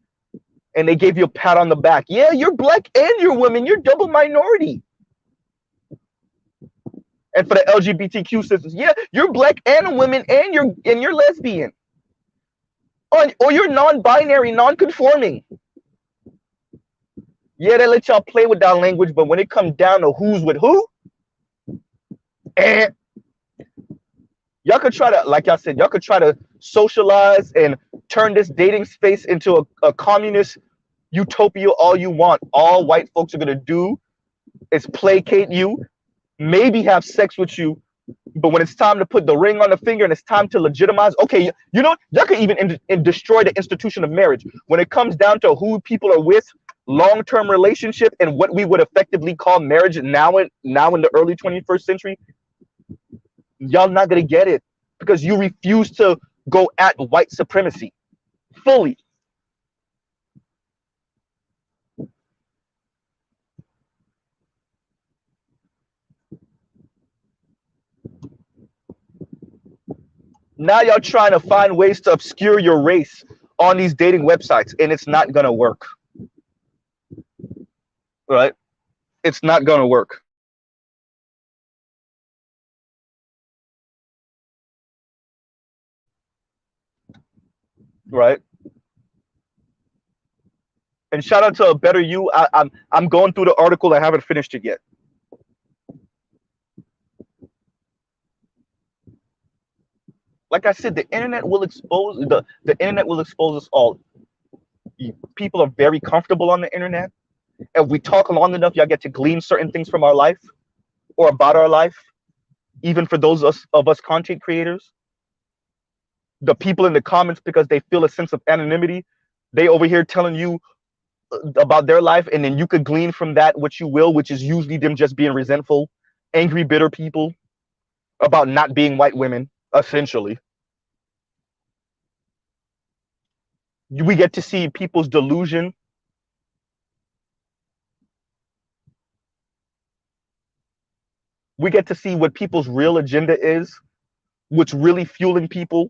And they gave you a pat on the back. Yeah, you're black and you're women. You're double minority. And for the LGBTQ sisters, yeah, you're black and a woman and you're lesbian. Or you're non-binary, non-conforming. Yeah, they let y'all play with that language, but when it comes down to who's with who, and y'all could try to, like I said, y'all could try to socialize and turn this dating space into a communist utopia all you want. All white folks are gonna do is placate you, maybe have sex with you, but when it's time to put the ring on the finger and it's time to legitimize, okay, you know, y'all could even destroy the institution of marriage. When it comes down to who people are with, long-term relationship, and what we would effectively call marriage now in the early 21st century, y'all not gonna get it because you refuse to go at white supremacy fully. Now y'all trying to find ways to obscure your race on these dating websites, and it's not gonna work, right? It's not gonna work, right? And shout out to a better you. I'm going through the article. I haven't finished it yet. Like I said, the internet will expose the internet will expose us all. People are very comfortable on the internet. If we talk long enough, y'all get to glean certain things from our life or about our life. Even for those of us content creators, the people in the comments, because they feel a sense of anonymity, they over here telling you about their life, and then you could glean from that what you will, which is usually them just being resentful, angry, bitter people about not being white women, essentially. We get to see people's delusion. We get to see what people's real agenda is, what's really fueling people.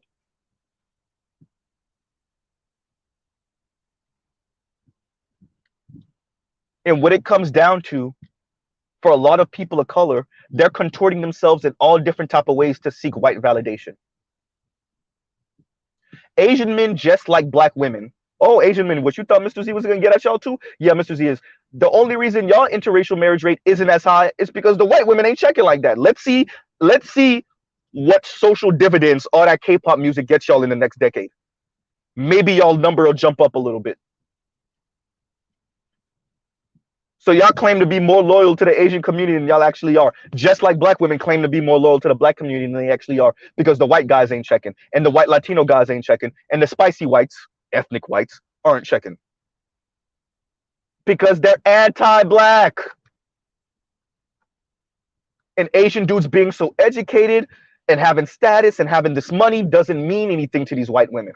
And what it comes down to, for a lot of people of color, they're contorting themselves in all different type of ways to seek white validation. Asian men just like black women. Oh, Asian men, what you thought Mr. Z was gonna get at y'all too? Yeah, Mr. Z is. The only reason y'all interracial marriage rate isn't as high is because the white women ain't checking like that. Let's see what social dividends all that K-pop music gets y'all in the next decade. Maybe y'all number will jump up a little bit. So y'all claim to be more loyal to the Asian community than y'all actually are. Just like black women claim to be more loyal to the black community than they actually are, because the white guys ain't checking, and the white Latino guys ain't checking, and the spicy whites, ethnic whites, aren't checking. Because they're anti-black. And Asian dudes being so educated and having status and having this money doesn't mean anything to these white women.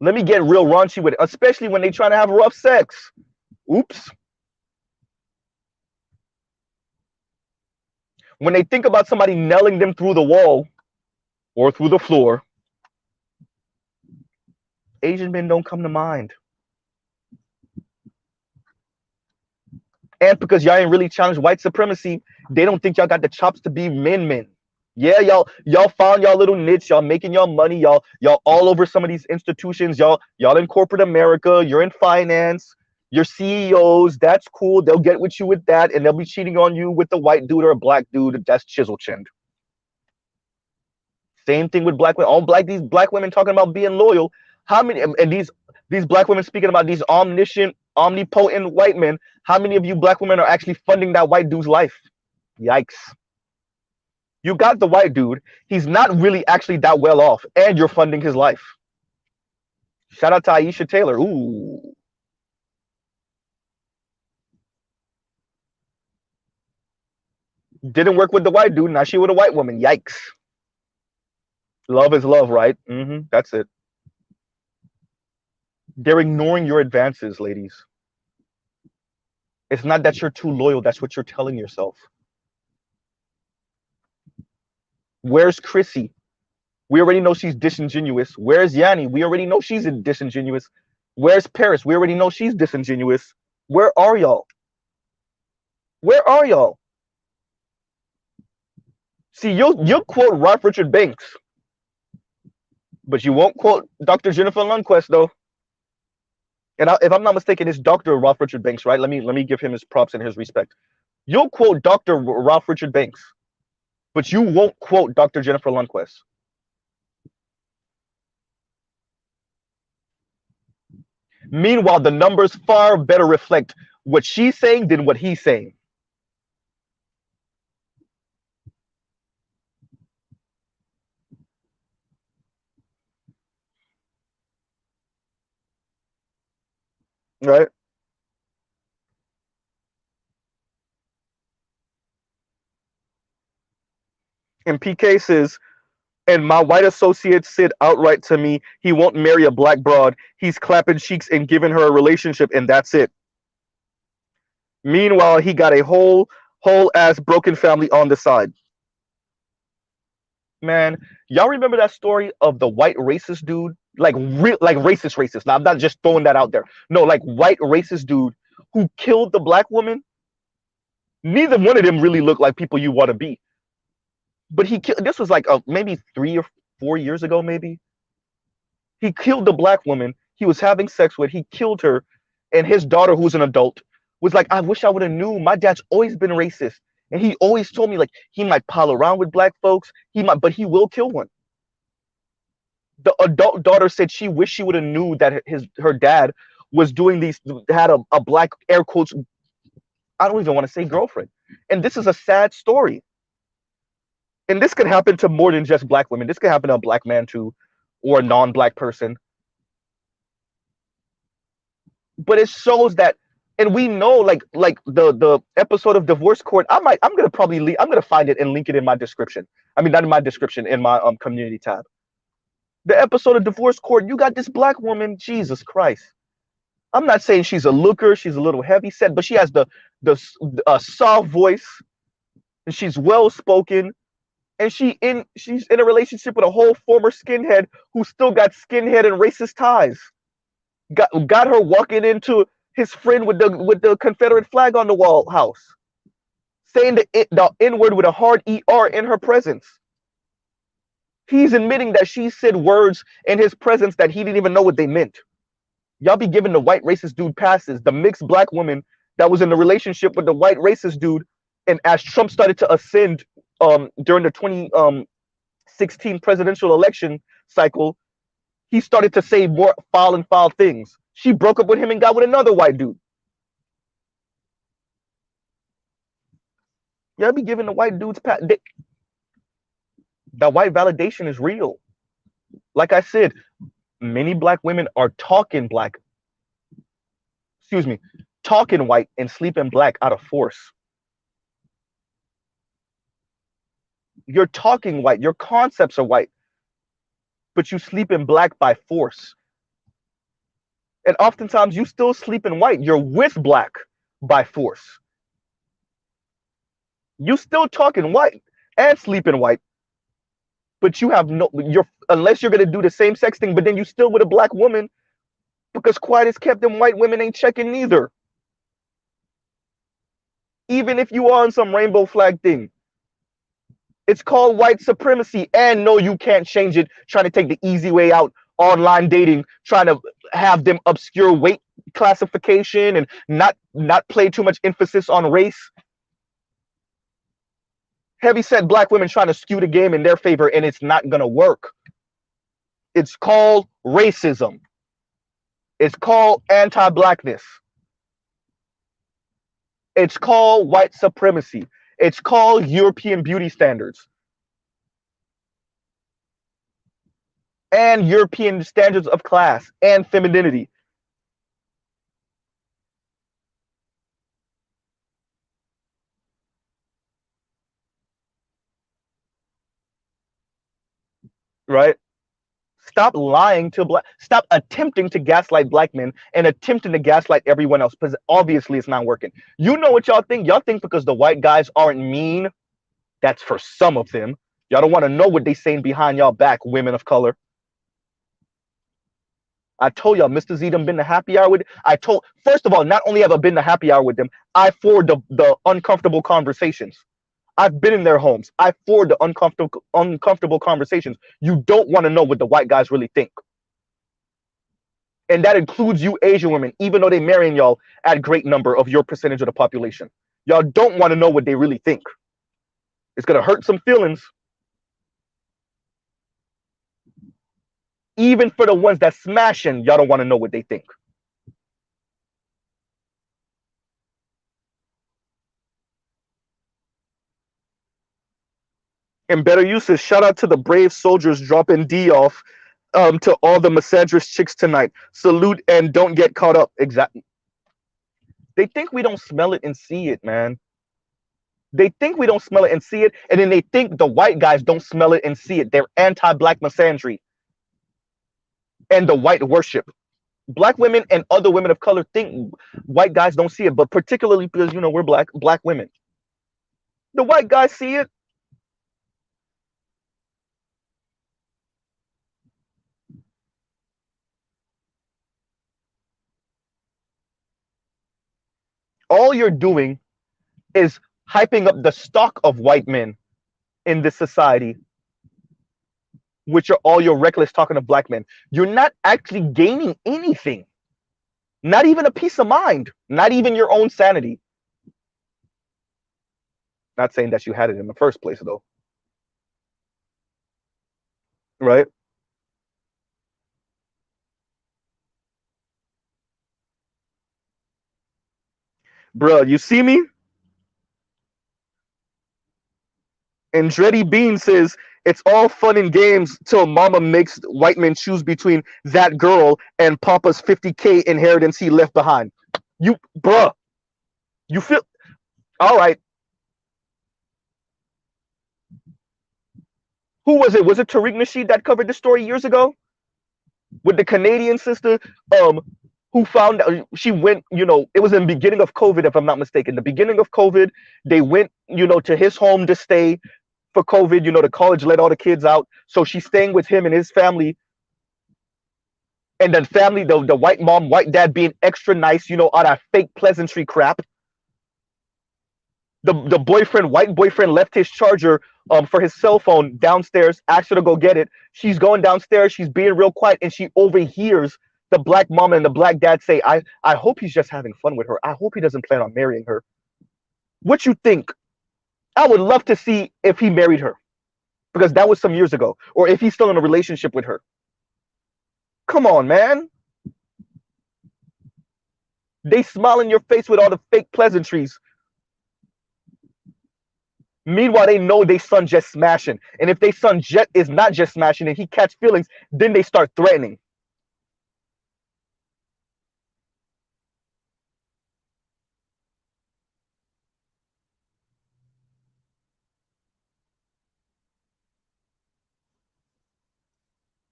Let me get real raunchy with it, especially when they trying to have rough sex. Oops. When they think about somebody nailing them through the wall or through the floor, Asian men don't come to mind. And because y'all ain't really challenged white supremacy, they don't think y'all got the chops to be men. Yeah, y'all found y'all little niche, y'all making y'all money, y'all all over some of these institutions, y'all in corporate America, you're in finance, you're CEOs, that's cool. They'll get with you with that, and they'll be cheating on you with the white dude or a black dude that's chisel chinned. Same thing with black women. All these black women talking about being loyal. How many, and these black women speaking about these omniscient, omnipotent white men, how many of you black women are actually funding that white dude's life? Yikes. You got the white dude. He's not really actually that well off, and you're funding his life. Shout out to Aisha Taylor. Ooh. Didn't work with the white dude. Now she with a white woman. Yikes. Love is love, right? That's it. They're ignoring your advances, ladies. It's not that you're too loyal. That's what you're telling yourself. Where's Chrissy? We already know she's disingenuous. Where's Yanni? We already know she's disingenuous. Where's Paris? We already know she's disingenuous. Where are y'all? Where are y'all? See, you'll quote Ralph Richard Banks, but you won't quote Dr. Jennifer Lundquist, though. And if I'm not mistaken, it's Dr. Ralph Richard Banks, right? Let me give him his props and his respect. You'll quote Dr. Ralph Richard Banks, but you won't quote Dr. Jennifer Lundquist. Meanwhile, the numbers far better reflect what she's saying than what he's saying. Right? And PK says, and my white associate said outright to me, he won't marry a black broad. He's clapping cheeks and giving her a relationship, and that's it. Meanwhile, he got a whole ass broken family on the side. Man, y'all remember that story of the white racist dude? Like real, like racist. Now I'm not just throwing that out there. No, like white racist dude who killed the black woman. Neither one of them really look like people you want to be. But he killed. This was like maybe 3 or 4 years ago. Maybe he killed the black woman he was having sex with. He killed her, and his daughter, who's an adult, was like, "I wish I would have knew. My dad's always been racist, and he always told me like he might pile around with black folks. He might, but he will kill one." The adult daughter said she wished she would have knew that her dad was doing these, had a black air quotes, I don't even want to say girlfriend. And this is a sad story. And this could happen to more than just black women. This could happen to a black man too, or a non-black person. But it shows that, and we know like the episode of Divorce Court. I'm gonna probably I'm gonna find it and link it in my description. I mean, not in my description, in my community tab. The episode of Divorce Court, you got this black woman, Jesus Christ. I'm not saying she's a looker, she's a little heavy set, but she has the soft voice, and she's well spoken, and she's in a relationship with a whole former skinhead who still got skinhead and racist ties. Got her walking into his friend with the Confederate flag on the wall house, saying the N word with a hard ER in her presence. He's admitting that she said words in his presence that he didn't even know what they meant. Y'all be giving the white racist dude passes. The mixed black woman that was in the relationship with the white racist dude, and as Trump started to ascend during the 2016 presidential election cycle, he started to say more foul things. She broke up with him and got with another white dude. Y'all be giving the white dudes pass. That white validation is real. Like I said, many black women are talking black, excuse me, talking white and sleeping black out of force. You're talking white, your concepts are white, but you sleep in black by force. And oftentimes you still sleep in white. You're with black by force. You still talking white and sleeping white, but you have unless you're gonna do the same sex thing, but then you still with a black woman, because quiet is kept and white women ain't checking neither. Even if you are on some rainbow flag thing. It's called white supremacy. And no, you can't change it trying to take the easy way out, online dating, trying to have them obscure weight classification and not play too much emphasis on race. Heavy set black women trying to skew the game in their favor, and it's not gonna work. It's called racism. It's called anti-blackness. It's called white supremacy. It's called European beauty standards and European standards of class and femininity. Right? Stop lying to black. Stop attempting to gaslight black men and attempting to gaslight everyone else, because obviously it's not working. You know what y'all think? Y'all think because the white guys aren't mean, that's for some of them. Y'all don't want to know what they saying behind y'all back, women of color. I told y'all, Mr.Z done been to happy hour with. First of all, not only have I been to happy hour with them, I forward the uncomfortable conversations. I've been in their homes. I forward the uncomfortable conversations. You don't want to know what the white guys really think. And that includes you Asian women, even though they marrying y'all at a great number of your percentage of the population. Y'all don't want to know what they really think. It's going to hurt some feelings. Even for the ones that smashing, y'all don't want to know what they think. And Better Use says, shout out to the brave soldiers dropping D off to all the misandrous chicks tonight. Salute and don't get caught up. Exactly. They think we don't smell it and see it, man. They think we don't smell it and see it, and then they think the white guys don't smell it and see it. They're anti-black misandry and the white worship. Black women and other women of color think white guys don't see it, but particularly because, you know, we're black women. The white guys see it. all you're doing is hyping up the stock of white men in this society, which are all your reckless talking of black men. You're not actually gaining anything, not even a peace of mind, not even your own sanity. Not saying that you had it in the first place, though, right? Bruh, you see me? And Dreddy Bean says it's all fun and games till mama makes white men choose between that girl and Papa's 50K inheritance he left behind. You, bruh, you feel all right. Who was it? Was it Tariq Nasheed that covered the story years ago with the Canadian sister? Um, who found she went, it was in the beginning of COVID, if I'm not mistaken. The beginning of COVID, they went, to his home to stay for COVID. The college let all the kids out. So she's staying with him and his family. And then family, the white mom, white dad being extra nice, all that fake pleasantry crap. The boyfriend, white boyfriend, left his charger for his cell phone downstairs, asked her to go get it. She's going downstairs, she's being real quiet, and she overhears the black mom and the black dad say, I hope he's just having fun with her. I hope he doesn't plan on marrying her. What you think? I would love to see if he married her, because that was some years ago, or if he's still in a relationship with her. Come on, man. They smile in your face with all the fake pleasantries. Meanwhile, they know their son just smashing. And if their son is not just smashing and he catch feelings, then they start threatening.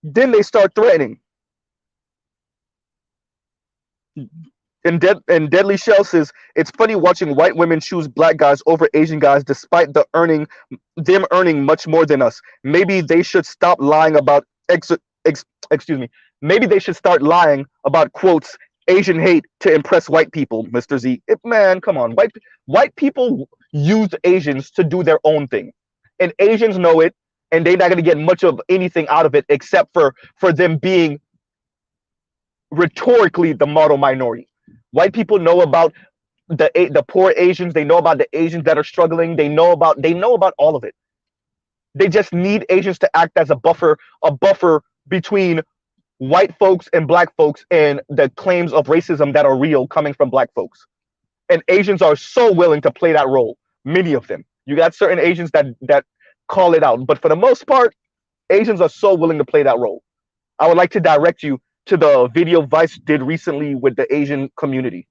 Then they start threatening. And Deadly Shell says it's funny watching white women choose black guys over Asian guys despite them earning much more than us. Maybe they should stop lying about excuse me. Maybe they should start lying about quotes Asian hate to impress white people, Mr. Z. Man, come on. White people use Asians to do their own thing. And Asians know it, and they're not gonna get much of anything out of it except for them being rhetorically the model minority. White people know about the poor Asians. They know about the Asians that are struggling. They know about all of it. They just need Asians to act as a buffer between white folks and black folks and the claims of racism that are real coming from black folks. And Asians are so willing to play that role. Many of them. You got certain Asians that call it out, but for the most part, Asians are so willing to play that role. I would like to direct you to the video Vice did recently with the Asian community.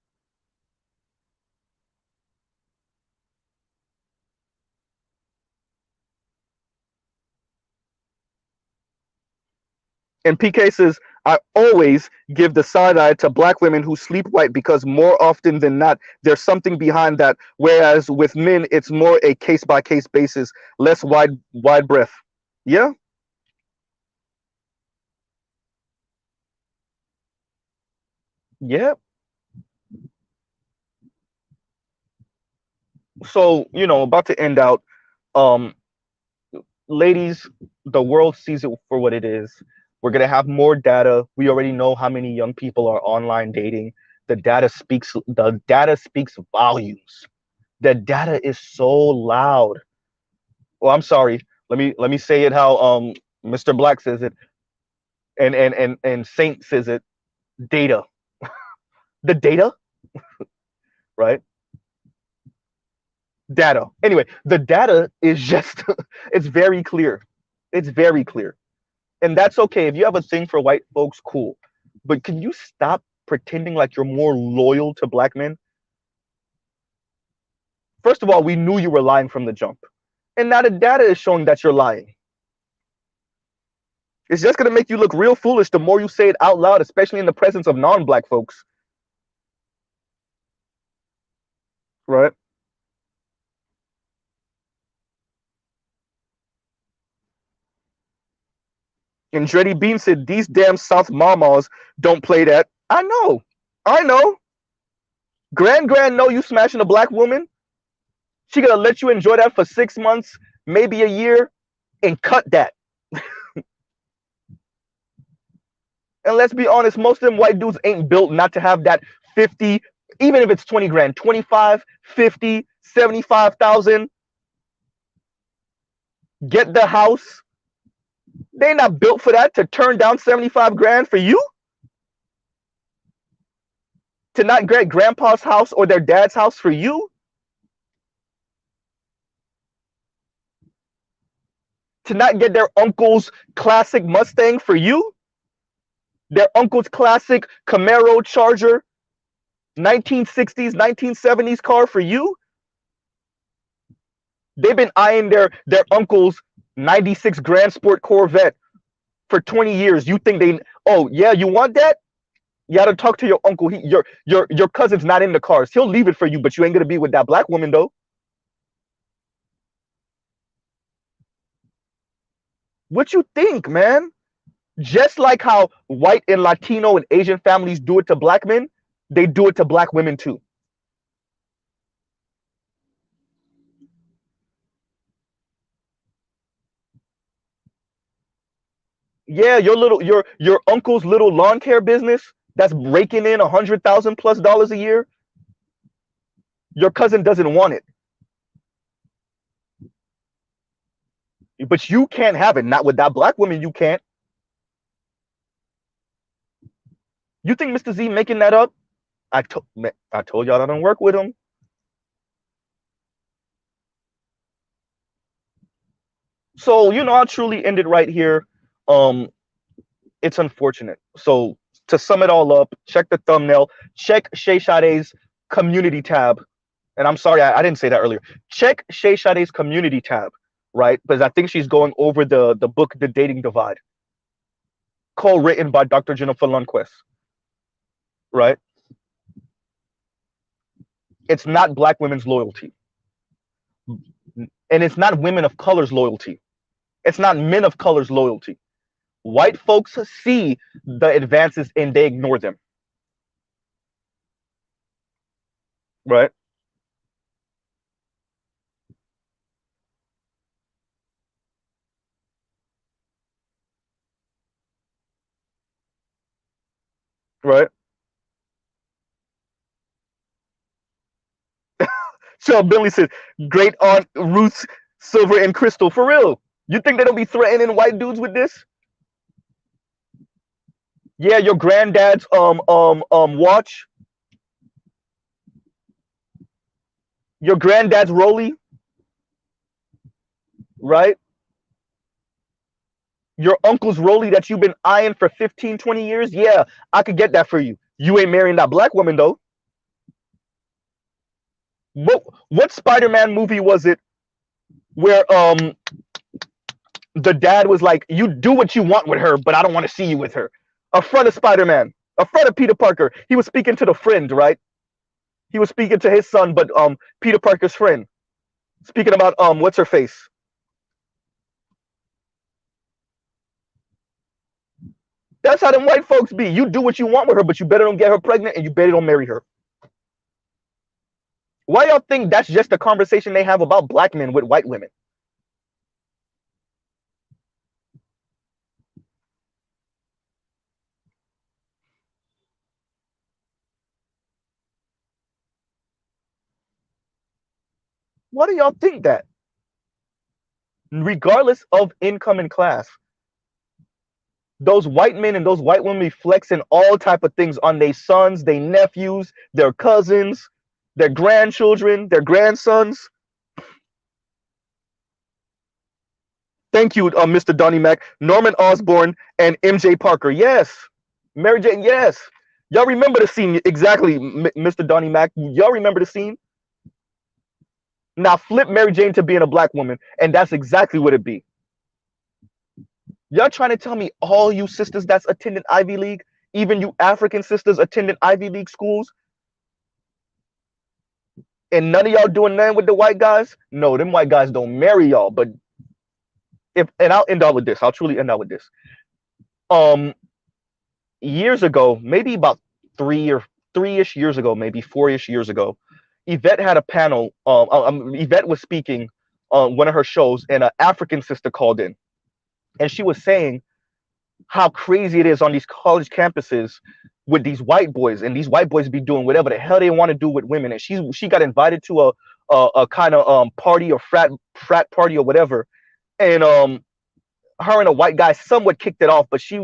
And PK says, I always give the side eye to black women who sleep white because more often than not, there's something behind that. Whereas with men, it's more a case by case basis, less wide breath. Yeah. Yeah. So, about to end out. Um, Ladies, the world sees it for what it is. We're gonna have more data. We already know how many young people are online dating. The data speaks volumes. The data is so loud. Well, I'm sorry. Let me say it how Mr. Black says it and Saint says it. Data. The data, right? Data. Anyway, the data is just it's very clear. It's very clear. And that's okay. If you have a thing for white folks, cool. But can you stop pretending like you're more loyal to black men? First of all, we knew you were lying from the jump. And now the data is showing that you're lying. It's just going to make you look real foolish the more you say it out loud, especially in the presence of non-black folks. Right? And Dreddy Bean said, these damn South Mamas don't play that. I know. I know. Grand know you smashing a black woman. She gonna let you enjoy that for 6 months, maybe a year, and cut that. And let's be honest, most of them white dudes ain't built not to have that 50, even if it's 20 grand, 25, 50, 75,000. Get the house. They not built for that, to turn down 75 grand for you, to not get grandpa's house or their dad's house for you, to not get their uncle's classic Mustang for you, their uncle's classic Camaro Charger 1960s, 1970s car for you. They've been eyeing their uncle's 96 Grand Sport Corvette for 20 years. You think they, oh yeah, you want that? You gotta talk to your uncle. Your cousin's not in the cars. He'll leave it for you, but you ain't gonna be with that black woman though. What you think, man? Just like how white and Latino and Asian families do it to black men, they do it to black women too. Yeah, your uncle's little lawn care business that's raking in $100,000+ a year. Your cousin doesn't want it, but you can't have it. Not with that black woman. You can't. You think Mr.Z making that up? I told y'all I don't work with him. So I'll truly end it right here. Um, it's unfortunate. So to sum it all up, check the thumbnail. Check Shay Sade's community tab. And I'm sorry, I didn't say that earlier. Check Shay Sade's community tab, right? Because I think she's going over the book, The Dating Divide, co-written by Dr. Jennifer Lundquist, right? It's not black women's loyalty. And it's not women of color's loyalty. It's not men of color's loyalty. White folks see the advances and they ignore them, right? Right? So Billy said, great aunt Ruth, Silver, and Crystal. For real. You think they don't be threatening white dudes with this? Yeah, your granddad's watch, your granddad's Rolly, right? Your uncle's Rolly that you've been eyeing for 15, 20 years. Yeah, I could get that for you. You ain't marrying that black woman though. What Spider-Man movie was it where the dad was like, you do what you want with her, but I don't want to see you with her? A friend of Spider-Man, a friend of Peter Parker. He was speaking to the friend, right? He was speaking to his son, but Peter Parker's friend. Speaking about what's her face? That's how them white folks be. You do what you want with her, but you better don't get her pregnant and you better don't marry her. Why y'all think that's just a conversation they have about black men with white women? Why do y'all think that? Regardless of income and class, those white men and those white women be flexing all type of things on their sons, their nephews, their cousins, their grandchildren, their grandsons. Thank you, Mr. Donnie Mac, Norman Osborn, and MJ Parker. Yes, Mary Jane. Yes, y'all remember the scene exactly, Mr. Donnie Mac. Y'all remember the scene. Now flip Mary Jane to being a black woman, and that's exactly what it be. Y'all trying to tell me all you sisters that's attending Ivy League, even you African sisters attending Ivy League schools, and none of y'all doing nothing with the white guys? No, them white guys don't marry y'all. But and I'll end out with this. I'll truly end out with this. Um, years ago, maybe about 3-ish years ago, maybe 4-ish years ago. Yvette had a panel. Yvette was speaking on one of her shows, and an African sister called in, and she was saying how crazy it is on these college campuses with these white boys, and these white boys be doing whatever the hell they want to do with women. And she got invited to a kind of party or frat party or whatever, and her and a white guy somewhat kicked it off, but she,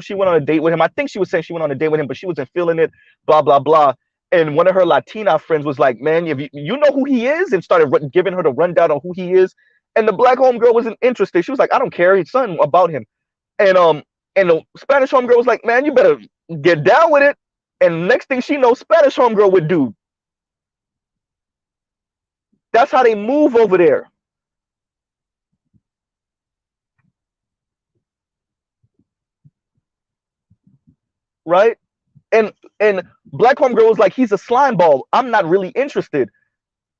she went on a date with him. I think she was saying she went on a date with him, but she wasn't feeling it, blah, blah, blah. And one of her Latina friends was like, man, if you know who he is, and started giving her the rundown on who he is. And the black homegirl wasn't interested. She was like, I don't care. It's something about him. And the Spanish homegirl was like, man, you better get down with it. And next thing she knows, Spanish homegirl with dude. That's how they move over there. Right? And black homegirl was like, he's a slime ball. I'm not really interested.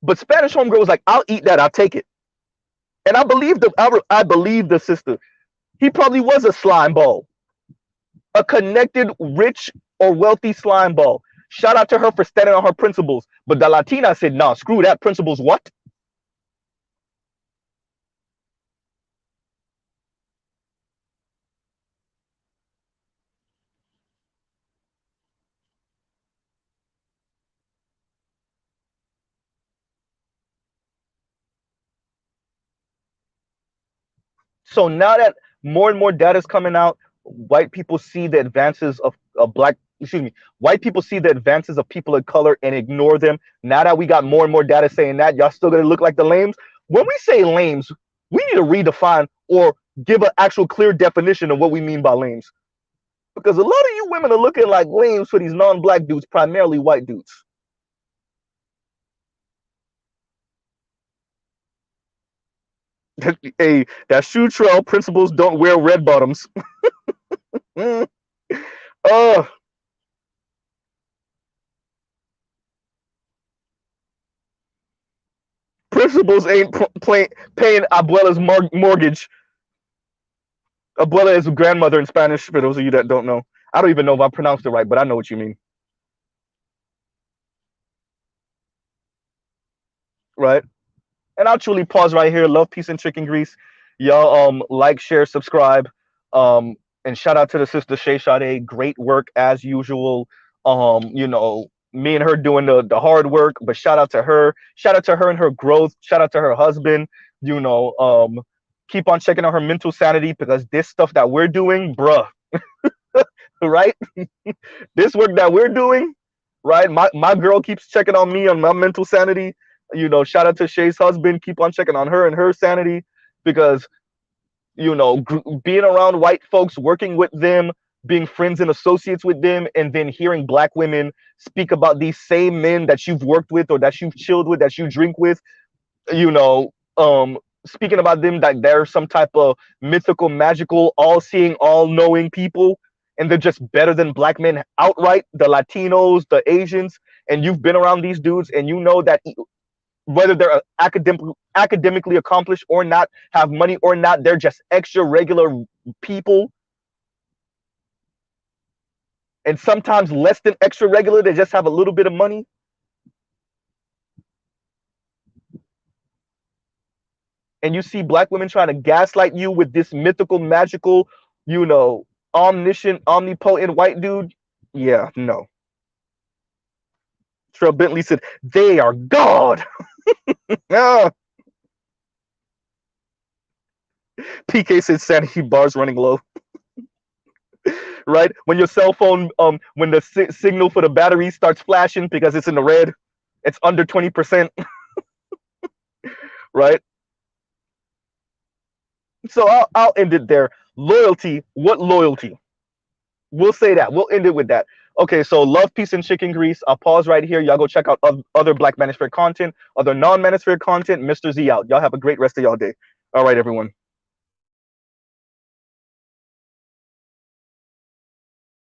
But Spanish homegirl was like, I'll eat that. I'll take it. And I believe the sister. He probably was a slime ball, a connected, rich or wealthy slime ball. Shout out to her for standing on her principles. But the Latina said, nah, screw that. Principles what? So now that more and more data is coming out, white people see the advances of white people see the advances of people of color and ignore them. Now that we got more and more data saying that, y'all still gonna look like the lames. When we say lames, we need to redefine or give an actual clear definition of what we mean by lames. Because a lot of you women are looking like lames for these non-black dudes, primarily white dudes. Hey, that shoe trail principles don't wear red bottoms. uh Principals ain't paying Abuela's mortgage. Abuela is grandmother in Spanish, for those of you that don't know. I don't even know if I pronounced it right, but I know what you mean. Right? And I'll truly pause right here. Love, peace, and chicken grease. Y'all like, share, subscribe. And shout out to the sister Shay Sade. Great work as usual. Me and her doing the hard work, but shout out to her. Shout out to her and her growth. Shout out to her husband. Keep on checking on her mental sanity, because this stuff that we're doing, bruh, right? This work that we're doing, right? My girl keeps checking on me on my mental sanity. Shout out to Shay's husband. Keep on checking on her and her sanity, because being around white folks, working with them, being friends and associates with them, and then hearing black women speak about these same men that you've worked with or that you've chilled with, that you drink with, speaking about them that they're some type of mythical, magical, all-seeing, all-knowing people, and they're just better than black men outright, the Latinos, the Asians, and you've been around these dudes, and you know that whether they're academically accomplished or not, have money or not, they're just extra regular people. And sometimes less than extra regular, they just have a little bit of money. And you see black women trying to gaslight you with this mythical, magical, omniscient, omnipotent white dude. Yeah, no. Trell Bentley said, they are God. Ah. PK said sanity bars running low. Right? When your cell phone, when the signal for the battery starts flashing because it's in the red, it's under 20%. Right? So I'll end it there. Loyalty. What loyalty? We'll say that. We'll end it with that. Okay, so love, peace, and chicken grease. I'll pause right here. Y'all go check out other Black Manosphere content, other non-Manosphere content. Mr. Z out. Y'all have a great rest of y'all day. All right, everyone.